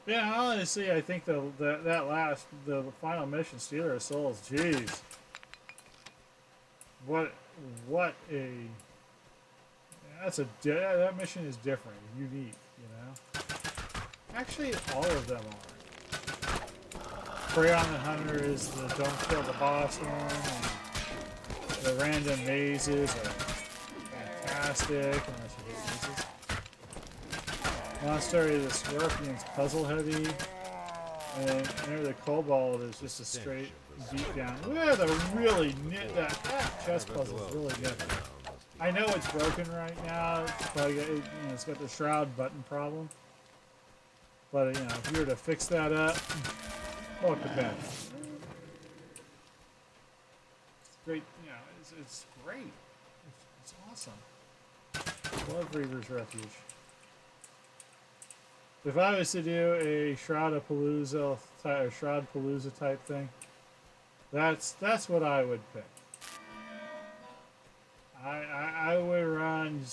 Yeah, honestly, I think the final mission, Stealer of Souls, jeez, what a that mission is different, unique, you know. Actually, all of them are. Prey on the Hunter is the don't kill the boss one, and the random mazes are fantastic, unless you hate mazes. Monastery of the Scorpions, puzzle heavy, and Enter the Cobalt is just a straight beat down. Yeah, that chest puzzle is really good. I know it's broken right now. It's probably got, it's got the shroud button problem. But you know, if you were to fix that up, oh, to bed. It's great. You know, it's great. It's awesome. Love Reaver's Refuge. If I was to do a Shroud Palooza type thing, that's what I would pick. I would run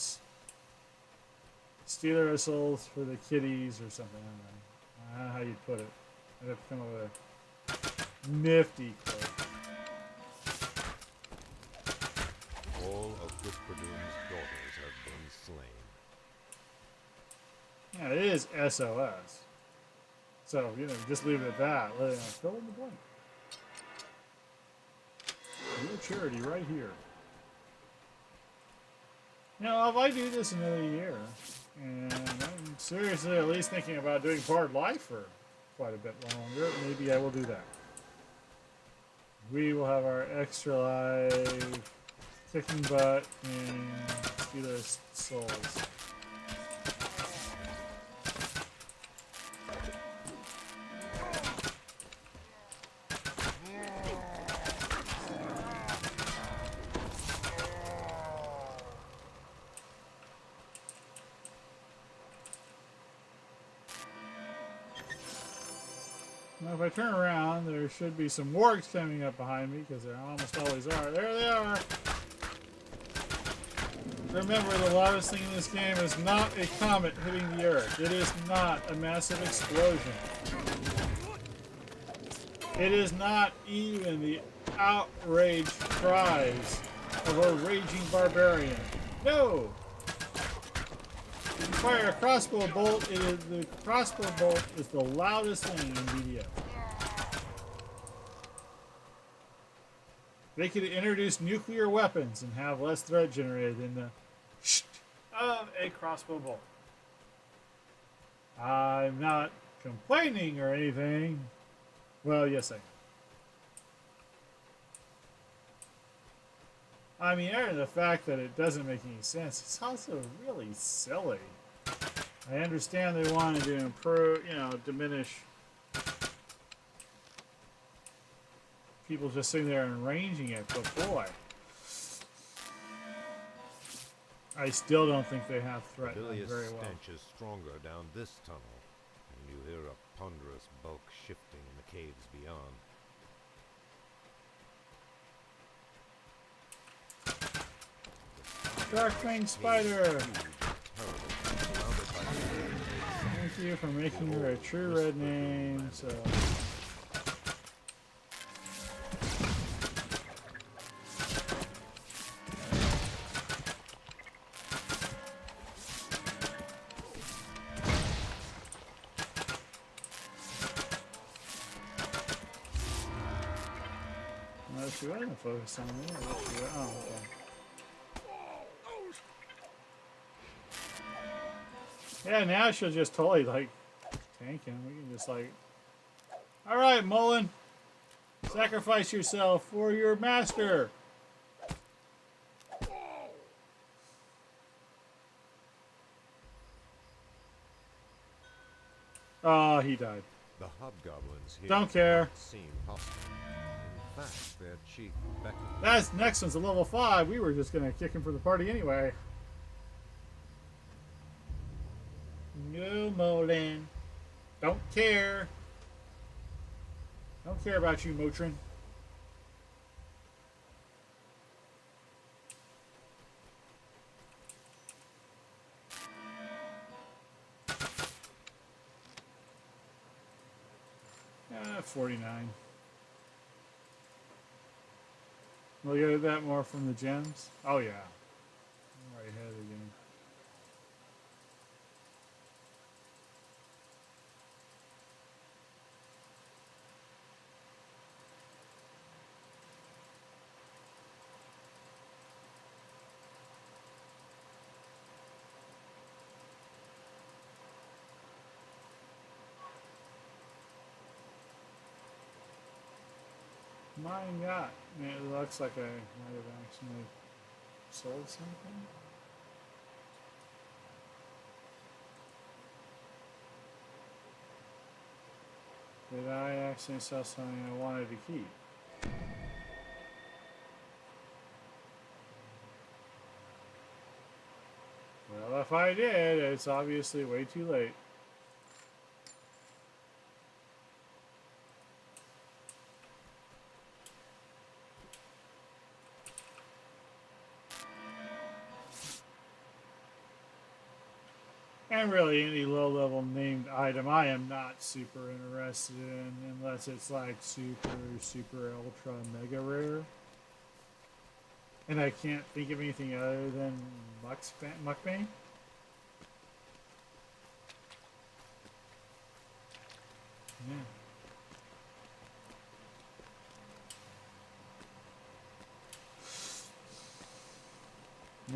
Stealer of Souls for the kiddies or something. I don't know how you'd put it. I'd have to come up with a nifty quote. All of Gudbranum's daughters have been slain. Yeah, it is SOS. So, you know, just leave it at that. Let it fill in the blank. Your charity right here. You know, if I do this another year, and I'm seriously at least thinking about doing Bard Life for quite a bit longer, maybe I will do that. We will have our extra life, kicking butt, and Stealer of Souls. Now if I turn around, there should be some wargs coming up behind me, because there almost always are. There they are! Remember, the loudest thing in this game is not a comet hitting the Earth. It is not a massive explosion. It is not even the outraged cries of a raging barbarian. No! If you fire a crossbow bolt, the crossbow bolt is the loudest thing in DDO. They could introduce nuclear weapons and have less threat generated than the of a crossbow bolt. I'm not complaining or anything. Well, yes, I am. I mean, other than the fact that it doesn't make any sense, it's also really silly. I understand they wanted to improve, you know, diminish people just sitting there and ranging it, but boy, I still don't think they have threatened them very well. The stench is stronger down this tunnel, and you hear a ponderous bulk shifting in the caves beyond. Darkwing Spider! Thank you for making her a true red name, so... she wasn't focused on me. Oh, okay. Yeah, now she'll just totally like tank him. We can just like, all right, Mullen, sacrifice yourself for your master. Oh, he died. The hobgoblins here Don't care. don't seem hostile. In fact, their chief beckons. That's next one's a level 5. We were just gonna kick him from the party anyway. No, Mullen. Don't care. Don't care about you, Motrin. Yeah, 49. We'll get that more from the gems. Oh yeah. I'm right ahead of the game. Mine got. It looks like I might have actually sold something. Did I actually sell something I wanted to keep? Well, if I did, it's obviously way too late. And really, any low-level named item I am not super interested in unless it's like super, super, ultra, mega rare. And I can't think of anything other than Muckbane. Yeah.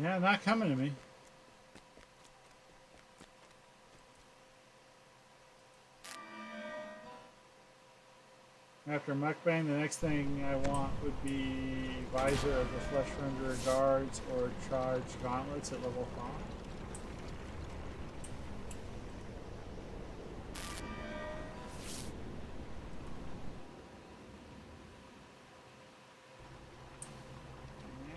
Yeah, not coming to me. After Muckbang, the next thing I want would be Visor of the Fleshrenderer Guards or Charged Gauntlets at level 5. Yeah,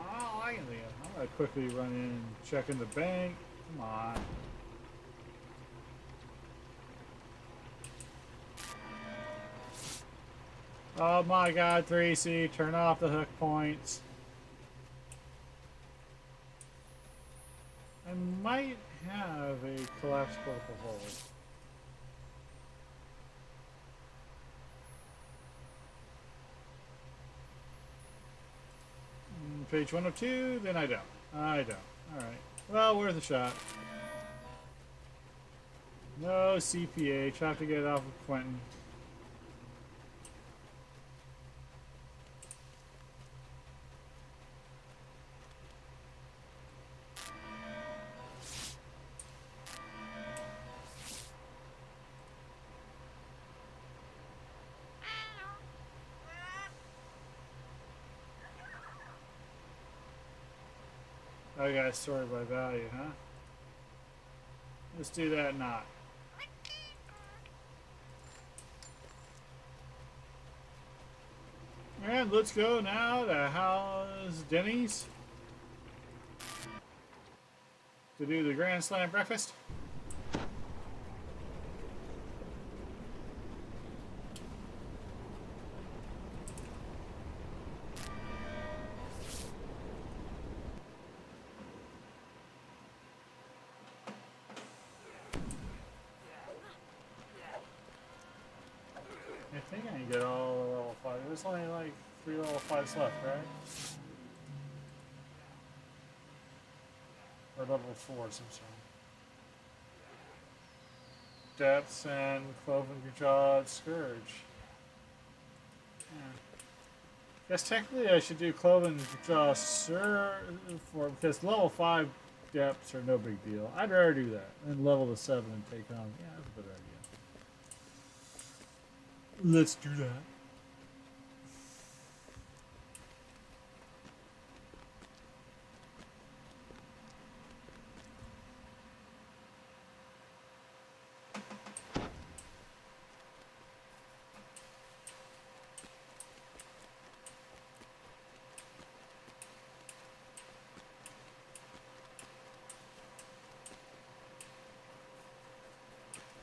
oh, I can think of. I'm gonna quickly run in and check in the bank. Come on. Oh my god, 3C, turn off the hook points. I might have a collapsed purple hole. Page 102, then I don't. I don't. Alright. Well, worth a shot. No CPH, have to get it off of Quentin. I got sorted by value, huh? Let's do that not. And let's go now to House Denny's to do the Grand Slam breakfast. I think I can get all the level 5. There's only like 3 level 5s left, right? Or level 4s, I'm sorry. Depths and Cloven Jawed Scourge. Yeah. Guess technically I should do Cloven Jaw for because level 5 depths are no big deal. I'd rather do that than level to 7 and take on. Yeah, that's a better idea. Let's do that.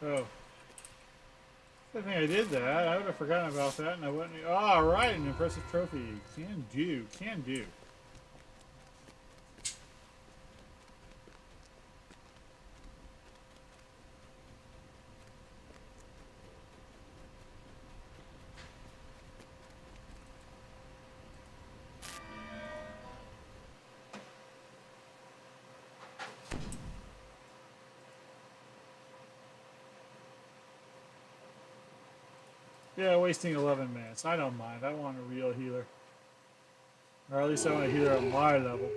Oh. I think I did that. I would have forgotten about that, and I wouldn't. Oh, all right, an impressive trophy. Can do. Can do. Yeah, wasting 11 minutes. I don't mind. I want a real healer. Or at least I want a healer at my level.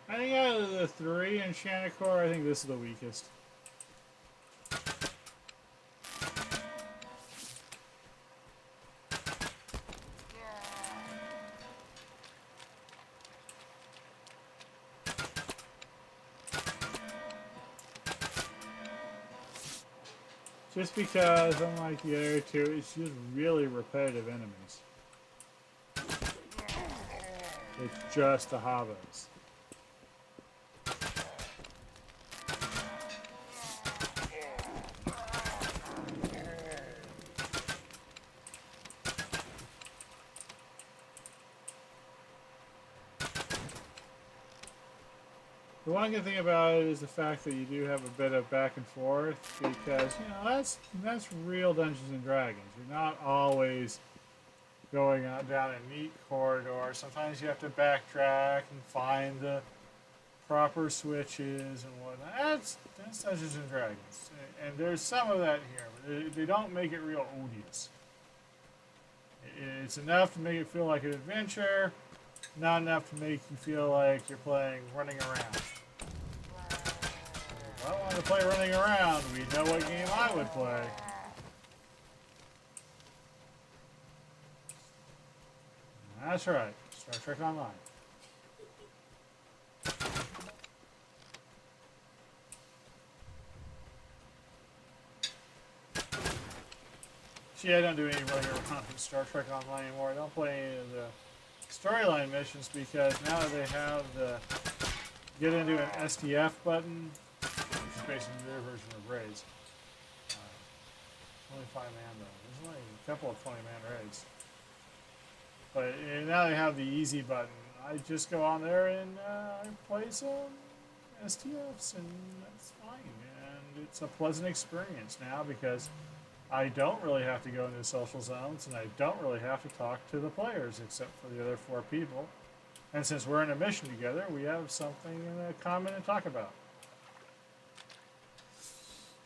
I think out of the 3 in Shanakor, I think this is the weakest. Just because, unlike the other 2, it's just really repetitive enemies. It's just the Havas. The one good thing about it is the fact that you do have a bit of back and forth because, you know, that's real Dungeons and Dragons. You're not always going out down a neat corridor. Sometimes you have to backtrack and find the proper switches and whatnot. That's Dungeons and Dragons. And there's some of that here, but they don't make it real odious. It's enough to make it feel like an adventure, not enough to make you feel like you're playing running around. If I wanted to play running around, we know what game I would play. That's right, Star Trek Online. See, I don't do any running around in Star Trek Online anymore. I don't play any of the storyline missions because now that they have the get into an STF button, which is basically their version of raids. Only 5-man though. There's only a couple of 20-man raids. But now they have the easy button. I just go on there and play some STFs, and that's fine. And it's a pleasant experience now because I don't really have to go into social zones, and I don't really have to talk to the players except for the other 4 people. And since we're in a mission together, we have something in common to talk about.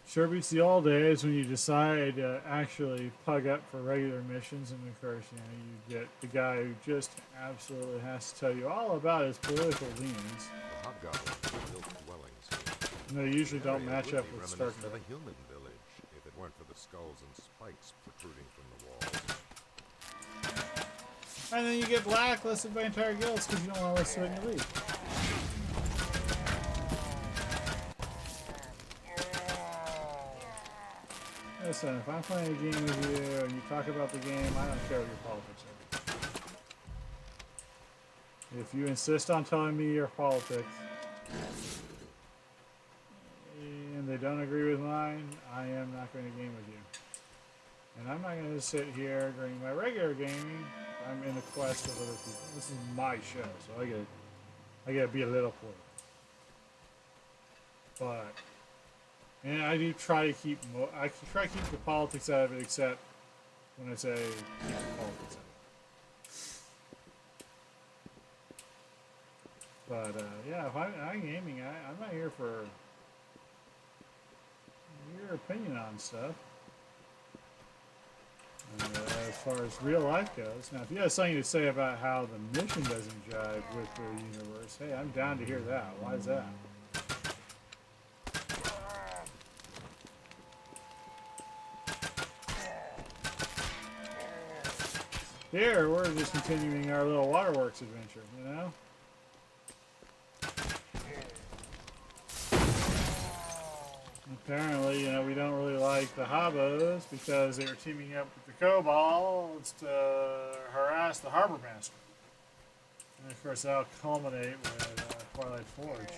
Sure beats the old days when you decide to actually plug up for regular missions, and of course, you know, you get the guy who just absolutely has to tell you all about his political leanings. The hobgoblins built dwellings. And they usually don't match up with Stark. Of a human village, if it weren't for the skulls and spikes protruding from the walls. And then you get blacklisted by entire guilds because you don't want to listen when you leave. Listen, if I'm playing a game with you and you talk about the game, I don't care what your politics are. If you insist on telling me your politics and they don't agree with mine, I am not going to game with you. And I'm not going to sit here during my regular gaming. I'm in a quest of other people. This is my show, so I gotta be a little political. But and I do try to keep I try to keep the politics out of it, except when I say keep the politics out of it. But yeah, if I'm gaming, I'm not here for your opinion on stuff. And, as far as real life goes, now if you have something to say about how the mission doesn't jive with the universe, hey, I'm down to hear that. Why is that? Here, we're just continuing our little waterworks adventure, you know? Apparently, you know, we don't really like the Habos because they were teaming up with the Kobolds to harass the Harbor Master. And of course, that'll culminate with Twilight Forge.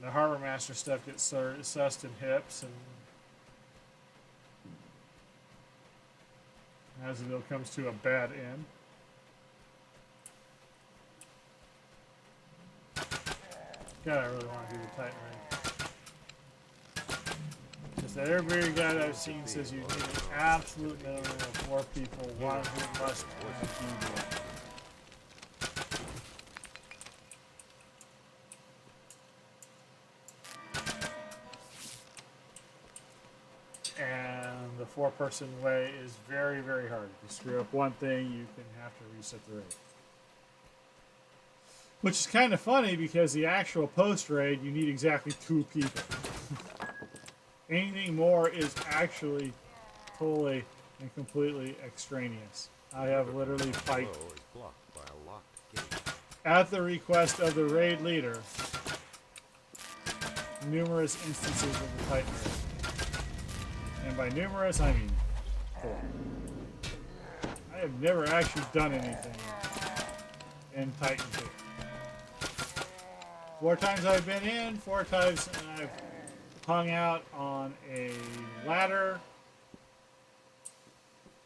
The Harbor Master stuff gets sussed in hips, and as it all comes to a bad end. God, I really want to do the Titan Ring. Just every guy that I've seen says you need an absolute minimum of 4 people, one who must do that. And the 4-person way is very, very hard. If you screw up one thing, you can have to reset the raid. Which is kind of funny because the actual post raid, you need exactly 2 people. Anything more is actually totally and completely extraneous. I have literally fight at the request of the raid leader numerous instances of the Titan raid. And by numerous, I mean 4. I have never actually done anything in Titan 2. 4 times I've been in, 4 times I've hung out on a ladder,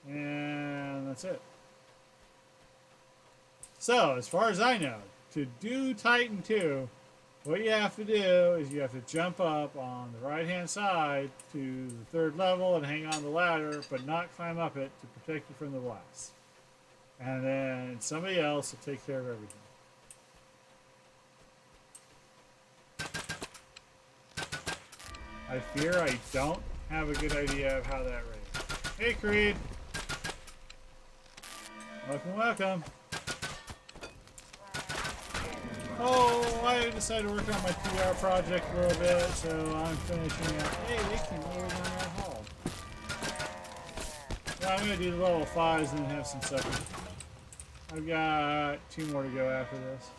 and that's it. So, as far as I know, to do Titan 2, what you have to do is you have to jump up on the right-hand side to the 3rd level and hang on the ladder, but not climb up it to protect you from the blast. And then somebody else will take care of everything. I fear I don't have a good idea of how that rates. Hey, Creed! Welcome, welcome. Oh, I decided to work on my PR project a little bit, so I'm finishing up. Hey, they came over down that hall. Well, I'm going to do the level 5s and then have some supper. I've got 2 more to go after this.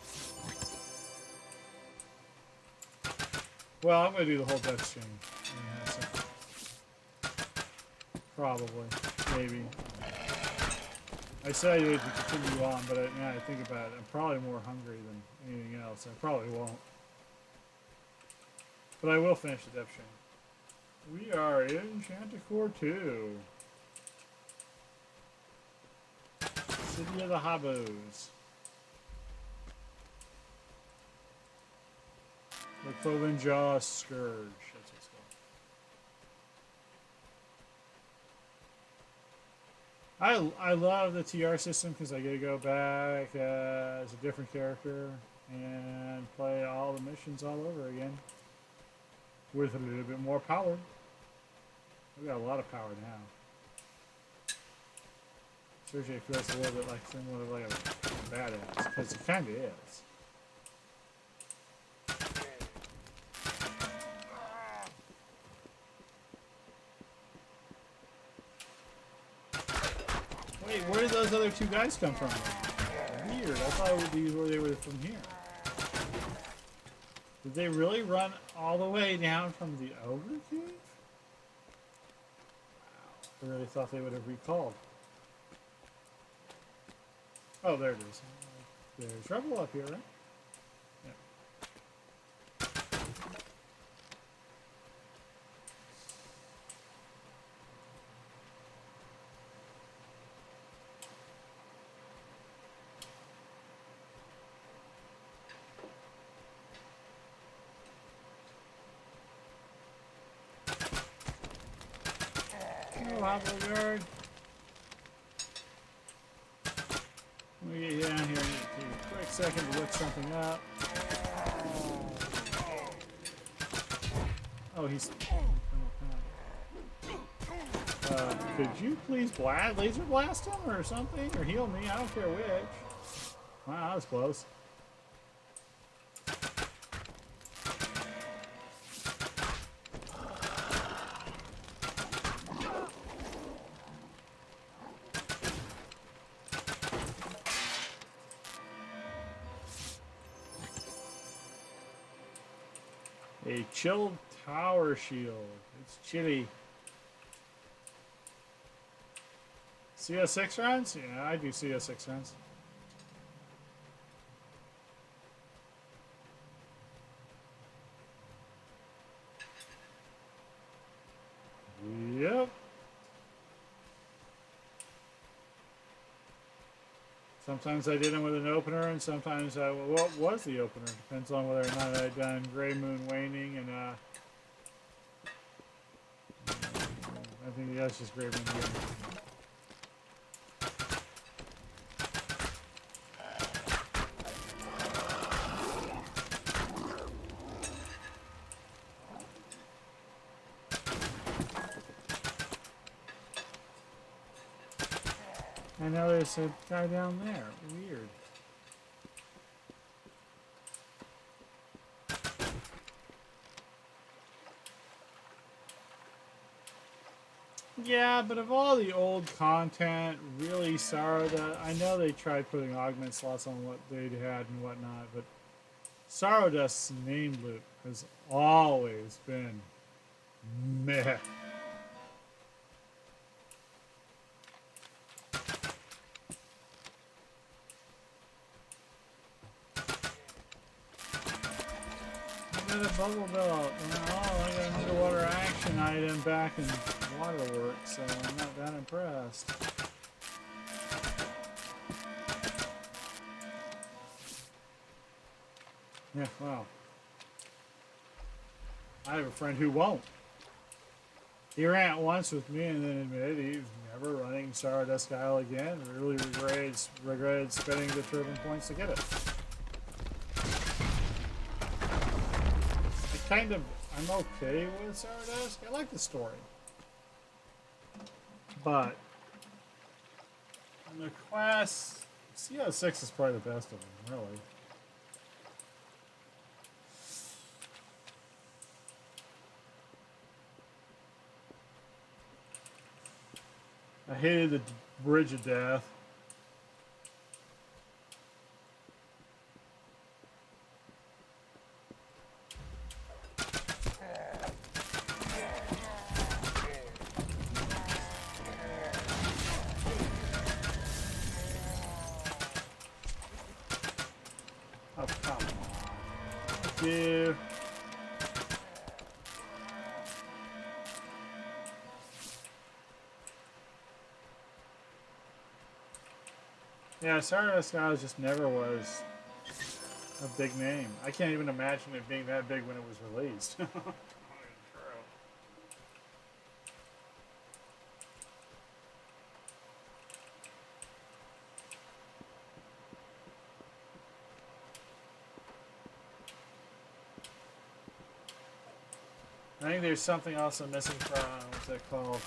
Well, I'm going to do the whole death chain. Probably. Maybe. I say to continue on, but now I think about it, I'm probably more hungry than anything else. I probably won't. But I will finish the death chain. We are in Chanticleer 2. City of the Habos. The Cloven Jaw Scourge. That's what it's called. I love the TR system because I get to go back as a different character and play all the missions all over again with a little bit more power. We've got a lot of power now. Sergey feels a little bit like somewhat of like a badass because he kind of is. Wait, where did those other 2 guys come from? Weird. I thought these were they were from here. Did they really run all the way down from the Ogre Cave? Wow. I really thought they would have recalled. Oh, there it is. There's trouble up here, right? Yeah. Oh, hot guard. Let me get down here and take a quick second to look something up. Oh, he's... could you please laser blast him or something? Or heal me? I don't care which. Wow, that was close. A chilled tower shield. It's chilly. CS6 runs? Yeah, I do CS6 runs. Yep. Sometimes I did them with an opener, and sometimes what was the opener? Depends on whether or not I'd done Gray Moon Waning, and I think that's just Gray Moon Waning. I know there's a guy down there. Weird. Yeah, but of all the old content, really Sorrow, I know they tried putting augment slots on what they had and whatnot, but Sorrow Dust's name loop has always been meh. A bubble belt. Oh, I got an underwater action item back in Waterworks, so I'm not that impressed. Yeah, wow. I have a friend who won't. He ran it once with me and then admitted he's never running Stardust Isle again. Really regretted spending the turbine points to get it. I'm okay with Stardust. I like the story. But the class, CO6 is probably the best of them, really. I hated the Bridge of Death. Oh, come on. Thank you. Yeah, Stardust Isle just never was a big name. I can't even imagine it being that big when it was released. I think there's something also missing from, what's that called?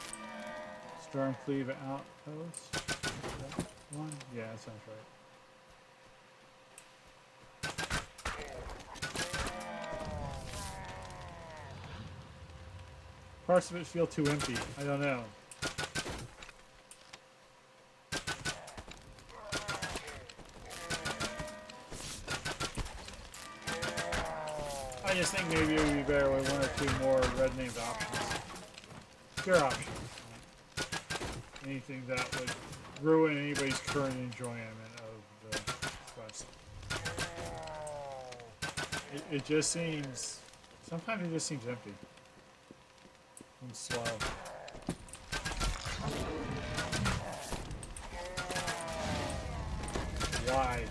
Stormcleave Outpost? That one? Yeah, that sounds right. Parts of it feel too empty. I don't know. I just think maybe it would be better with one or two more red named options. Pure options. Anything that would ruin anybody's current enjoyment of the quest. It just seems... Sometimes it just seems empty. And slow. Why?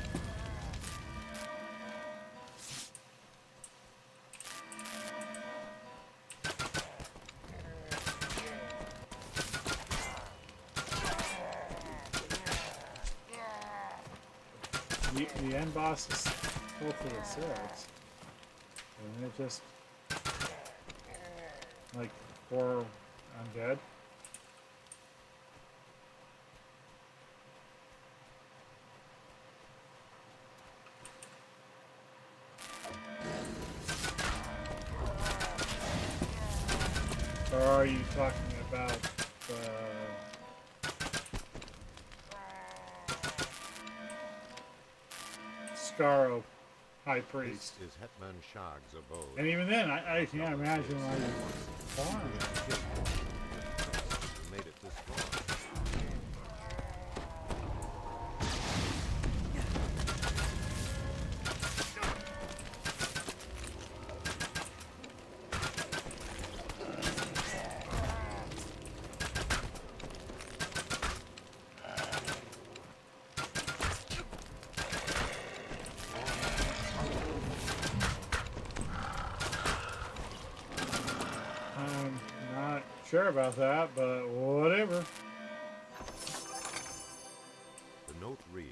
the end boss is hopefully a 6. And it just like 4 undead. Or are you talking about Skaro High Priest? This is Hetman Shag's abode. And even then, I can't imagine why you farm. Made it this far. I'm not sure about that, but whatever. The note reads,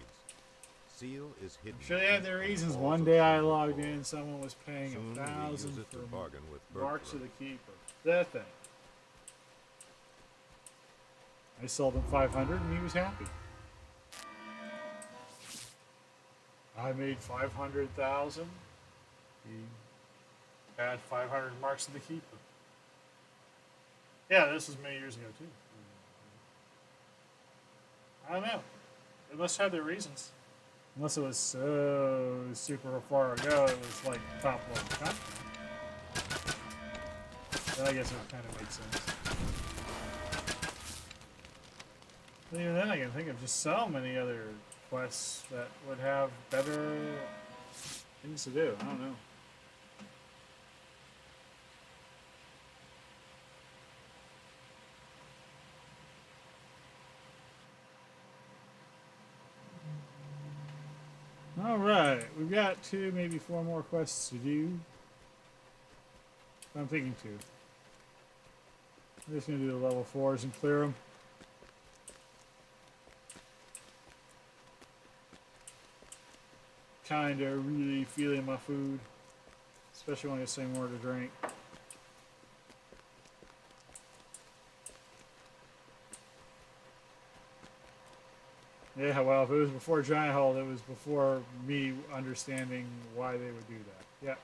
"Seal is hidden." I'm sure they had their in reasons. halls One of day I silver logged gold. in, someone was paying Soon we use 1,000 it to for bargain with Marks of Bertram. the Keeper. That thing. I sold him 500 and he was happy. I made 500,000. He had 500 Marks of the Keeper. Yeah, this was many years ago too. I don't know. They must have their reasons. Unless it was so super far ago, it was like top level content. Then I guess it kind of makes sense. But even then, I can think of just so many other quests that would have better things to do. I don't know. Alright, we've got 2, maybe 4 more quests to do. I'm thinking 2. I'm just going to do the level 4s and clear them. Kinda really feeling my food. Especially when I get some more to drink. Yeah, well, if it was before Giant Hold, it was before me understanding why they would do that. Yep.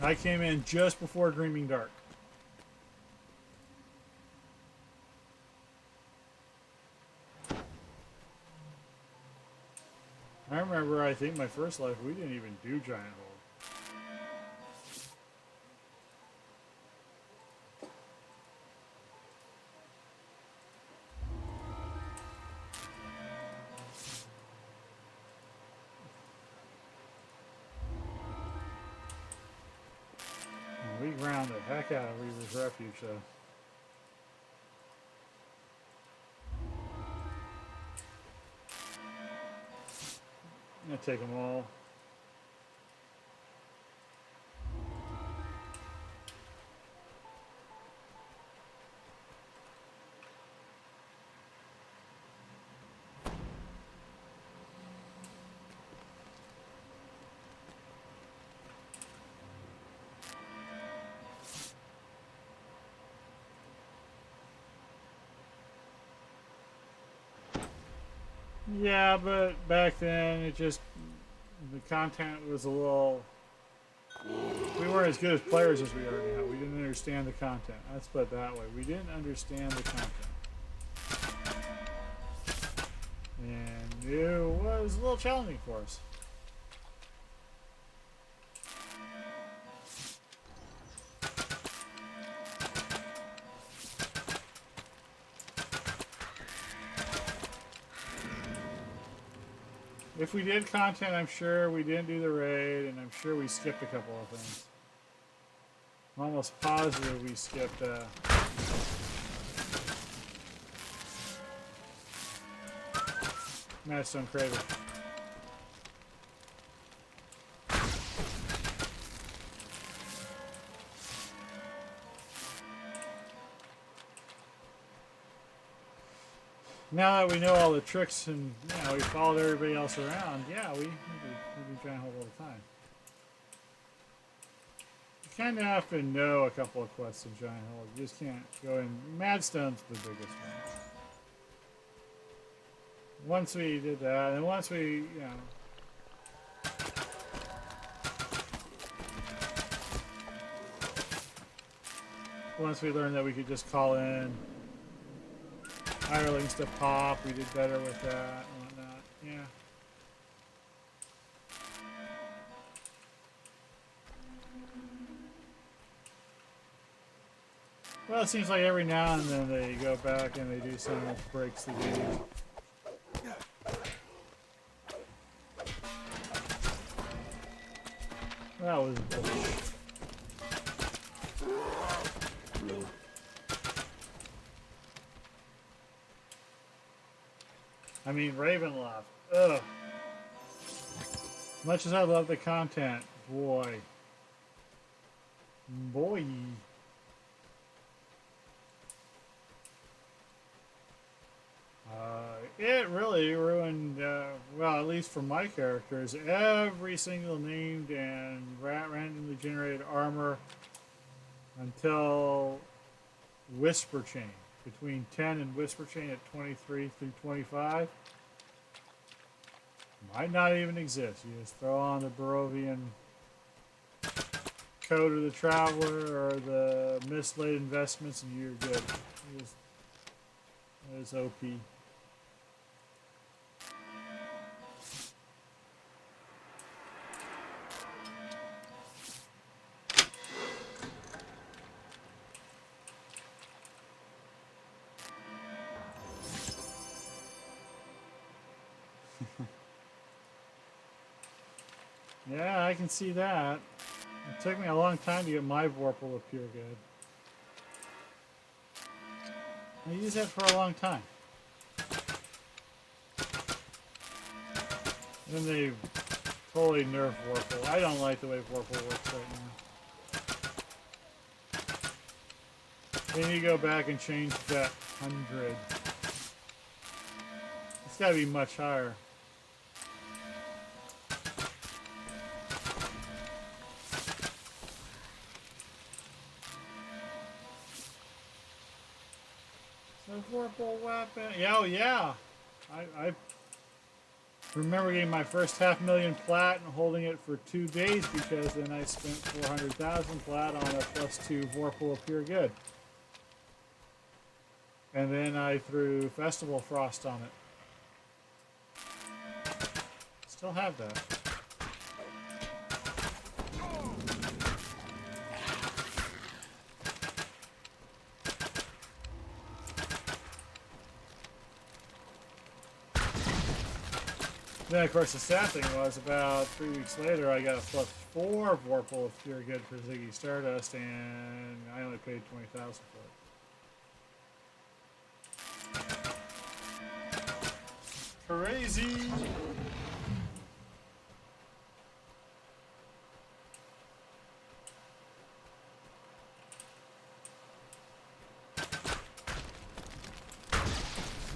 I came in just before Dreaming Dark. I remember, I think my first life, we didn't even do Giant Hold. We ground the heck out of Reaver's Refuge, though. I'm gonna take them all. Yeah, but back then it just the content was a little. We weren't as good as players as we are now. We didn't understand the content. Let's put it that way. We didn't understand the content, and it was a little challenging for us. If we did content, I'm sure we didn't do the raid, and I'm sure we skipped a couple of things. I'm almost positive we skipped Madstone Crater. Now that we know all the tricks and we followed everybody else around, yeah, we do giant hold all the time. You kind of have to know a couple of quests of giant hold. You just can't go in. Madstone's the biggest one. Once we did that, and once we, once we learned that we could just call in hirelings to pop, we did better with that and whatnot. Yeah. Well, it seems like every now and then they go back and they do something that breaks the game. That was bullshit. I mean, Ravenloft. Ugh. Much as I love the content, boy. It really ruined, well, at least for my characters, every single named and randomly generated armor until Whisper Chain. Between 10 and Whisper Chain at 23 through 25. Might not even exist. You just throw on the Barovian Code of the Traveler or the Mislaid Investments and you're good. It was OP. Yeah, I can see that. It took me a long time to get my Vorpal to appear good. I used that for a long time. Then they totally nerfed Vorpal. I don't like the way Vorpal works right now. Then you go back and change that 100. It's gotta be much higher. Vorpal weapon. Yeah, oh yeah. I remember getting my first 500,000 plat and holding it for 2 days because then I spent 400,000 plat on a +2 Vorpal appear good. And then I threw Festival Frost on it. Still have that. Then, of course, the sad thing was about 3 weeks later, I got a +4 Vorpal of Pure Good for Ziggy Stardust, and I only paid 20,000 for it. Crazy!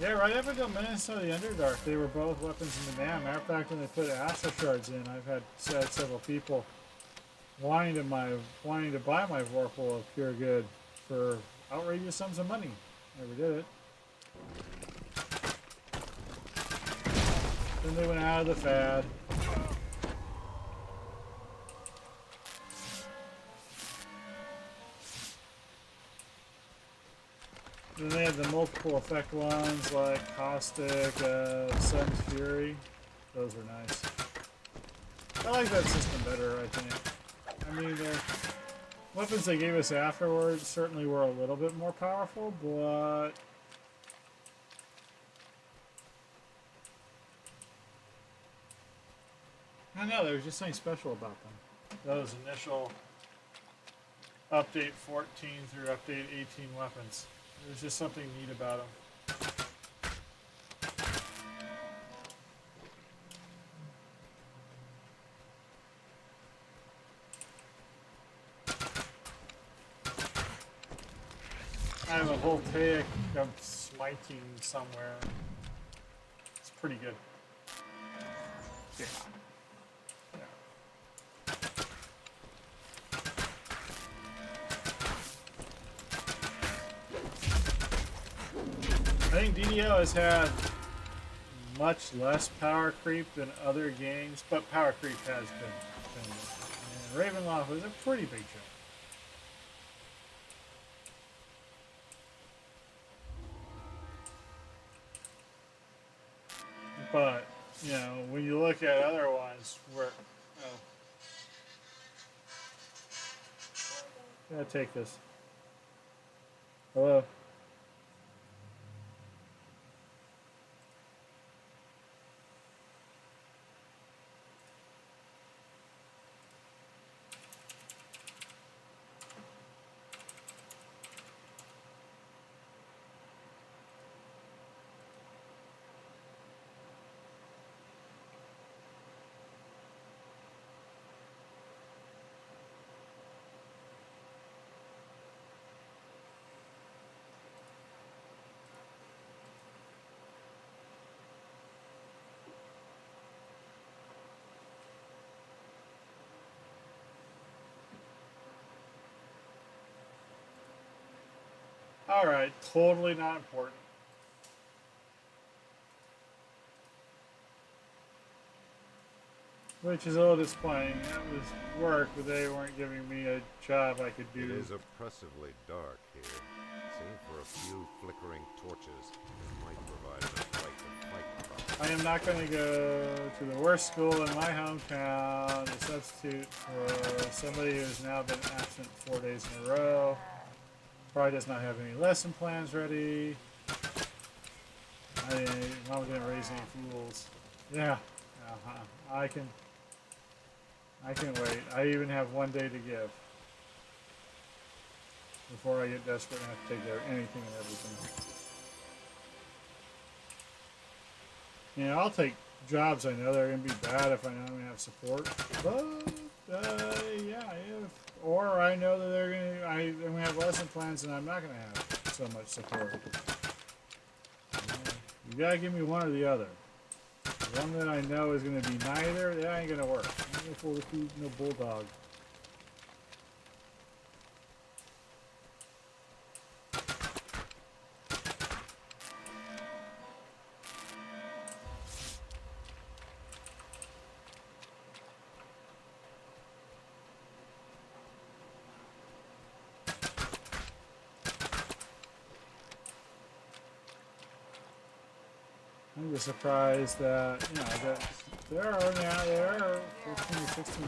Yeah, right up until Minnesota the Underdark, they were both weapons in demand. Matter of fact, when they put Astro Shards in, I've had several people wanting to buy my Vorpal of Pure Good for outrageous sums of money. Never did it. Then they went out of the fad. Then they had the multiple effect ones like Caustic, Sun's Fury. Those were nice. I like that system better, I think. I mean, the weapons they gave us afterwards certainly were a little bit more powerful, but I don't know, there was just something special about them. Those initial update 14 through update 18 weapons. There's just something neat about them. I have a voltaic my team somewhere. It's pretty good. Yeah. I think DDO has had much less power creep than other games, but power creep has been and Ravenloft was a pretty big jump. But, you know, when you look at other ones where, oh, gotta take this. Hello? Alright, totally not important. Which is a little disappointing. That was work, but they weren't giving me a job I could do. It is oppressively dark here. Save for a few flickering torches, it might provide enough light to fight the I am not going to go to the worst school in my hometown to substitute for somebody who's now been absent 4 days in a row. Probably does not have any lesson plans ready. Mom didn't raise any fools. Yeah, I can wait. I even have 1 day to give before I get desperate and have to take care of anything and everything. You know, I'll take jobs I know they're going to be bad if I know I'm going to have support. But, yeah, or I know that I'm going to have lesson plans and I'm not going to have so much support. You got to give me one or the other. The one that I know is going to be neither, that ain't going to work. I'm going to fool with no bulldog. I'm just surprised that, you know, that there are 15 or 16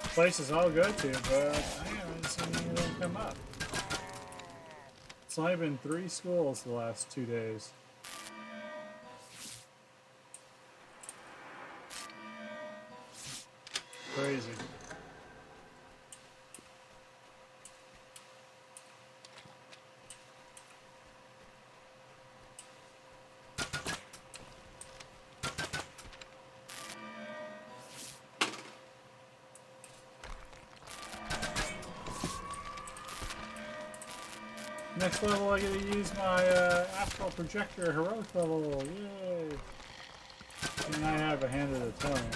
places I'll go to, but I haven't seen any of them come up. It's only been 3 schools the last 2 days. Crazy. Next level, I get to use my astral projector heroic level. Yay! And I have a hand of the tongue.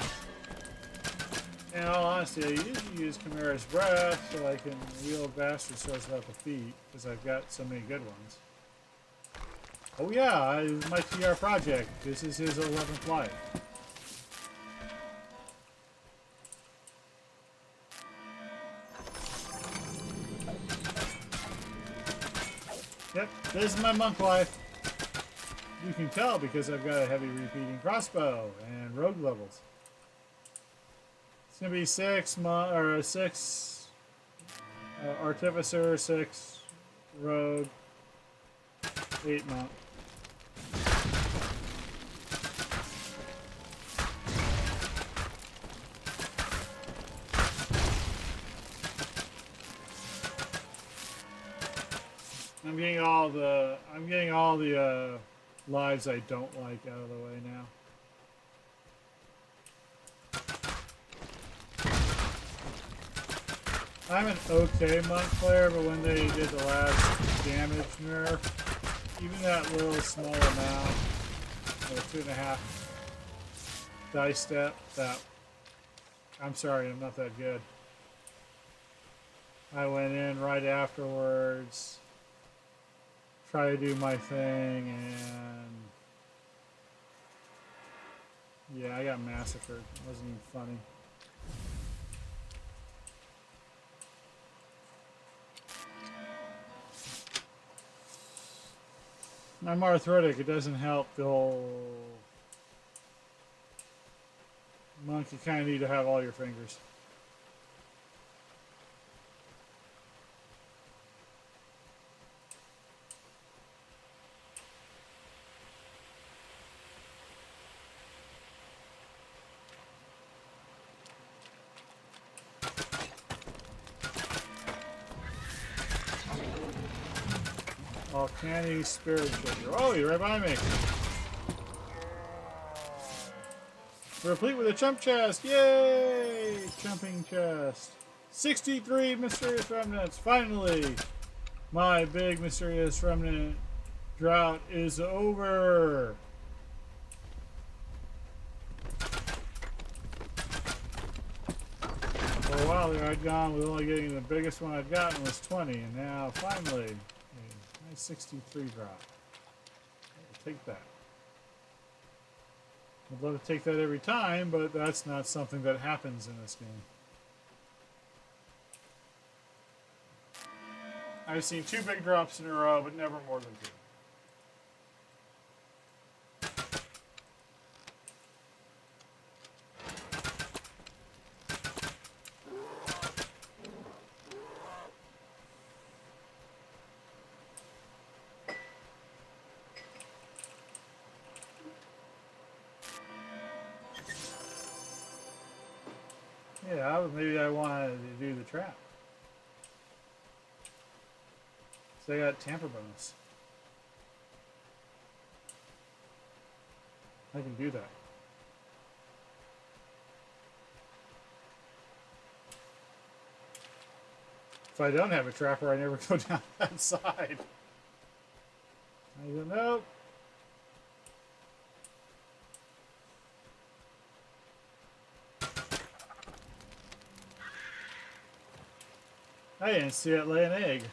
In all honesty, I usually use Chimera's breath so I can wheel bastard cells out the feet because I've got so many good ones. Oh yeah, my TR project. This is his 11th life. Yep, this is my monk life. You can tell because I've got a heavy repeating crossbow and rogue levels. It's gonna be 6 artificer, 6 rogue, 8 monk. I'm getting all the lives I don't like out of the way now. I'm an okay monk player, but when they did the last damage nerf, even that little small amount, 2.5 dice step, that, I'm sorry, I'm not that good. I went in right afterwards, try to do my thing, and yeah, I got massacred. It wasn't even funny. I'm arthritic. It doesn't help the whole monk. You kind of need to have all your fingers. Canny spirit sugar. Oh, you're right behind me. Replete with a chump chest. Yay! Chumping chest. 63 mysterious remnants. Finally, my big mysterious remnant drought is over. For a while there, I'd gone with only getting the biggest one I'd gotten was 20, and now finally. 63 drop. I'll take that. I'd love to take that every time, but that's not something that happens in this game. I've seen 2 big drops in a row, but never more than 2. Yeah, maybe I wanted to do the trap. So I got tamper bonus. I can do that. If I don't have a trapper, I never go down that side. I don't know. I didn't see it lay an egg.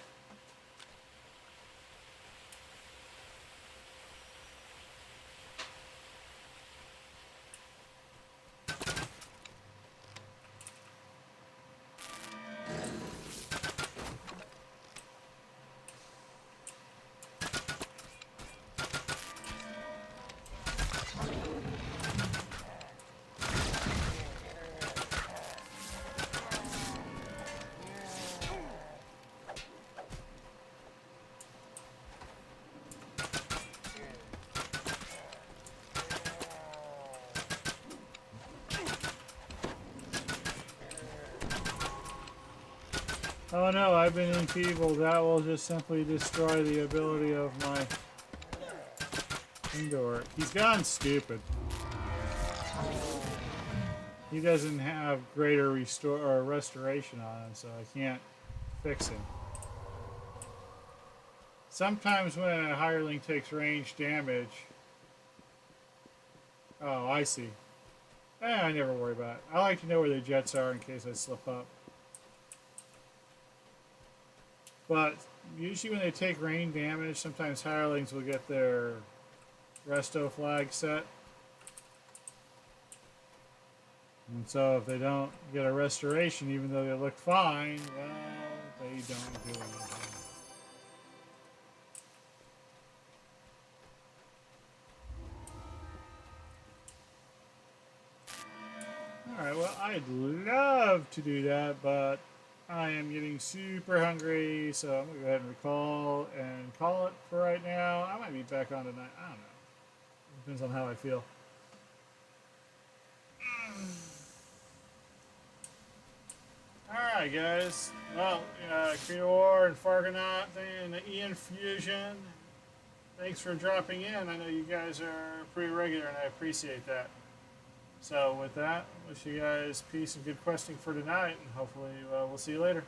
Oh no, I've been enfeebled. That will just simply destroy the ability of my indoor. He's gone stupid. He doesn't have greater restore or restoration on him, so I can't fix him. Sometimes when a hireling takes range damage. Oh, I see. I never worry about it. I like to know where the jets are in case I slip up. But usually when they take rain damage, sometimes hirelings will get their resto flag set. And so if they don't get a restoration, even though they look fine, well, they don't do anything. Alright, well, I'd love to do that, but I am getting super hungry, so I'm going to go ahead and recall and call it for right now. I might be back on tonight. I don't know. Depends on how I feel. Alright, guys. Well, Creator and Fargonaut and the Ian Fusion, thanks for dropping in. I know you guys are pretty regular, and I appreciate that. So with that, wish you guys peace and good questing for tonight, and hopefully we'll see you later.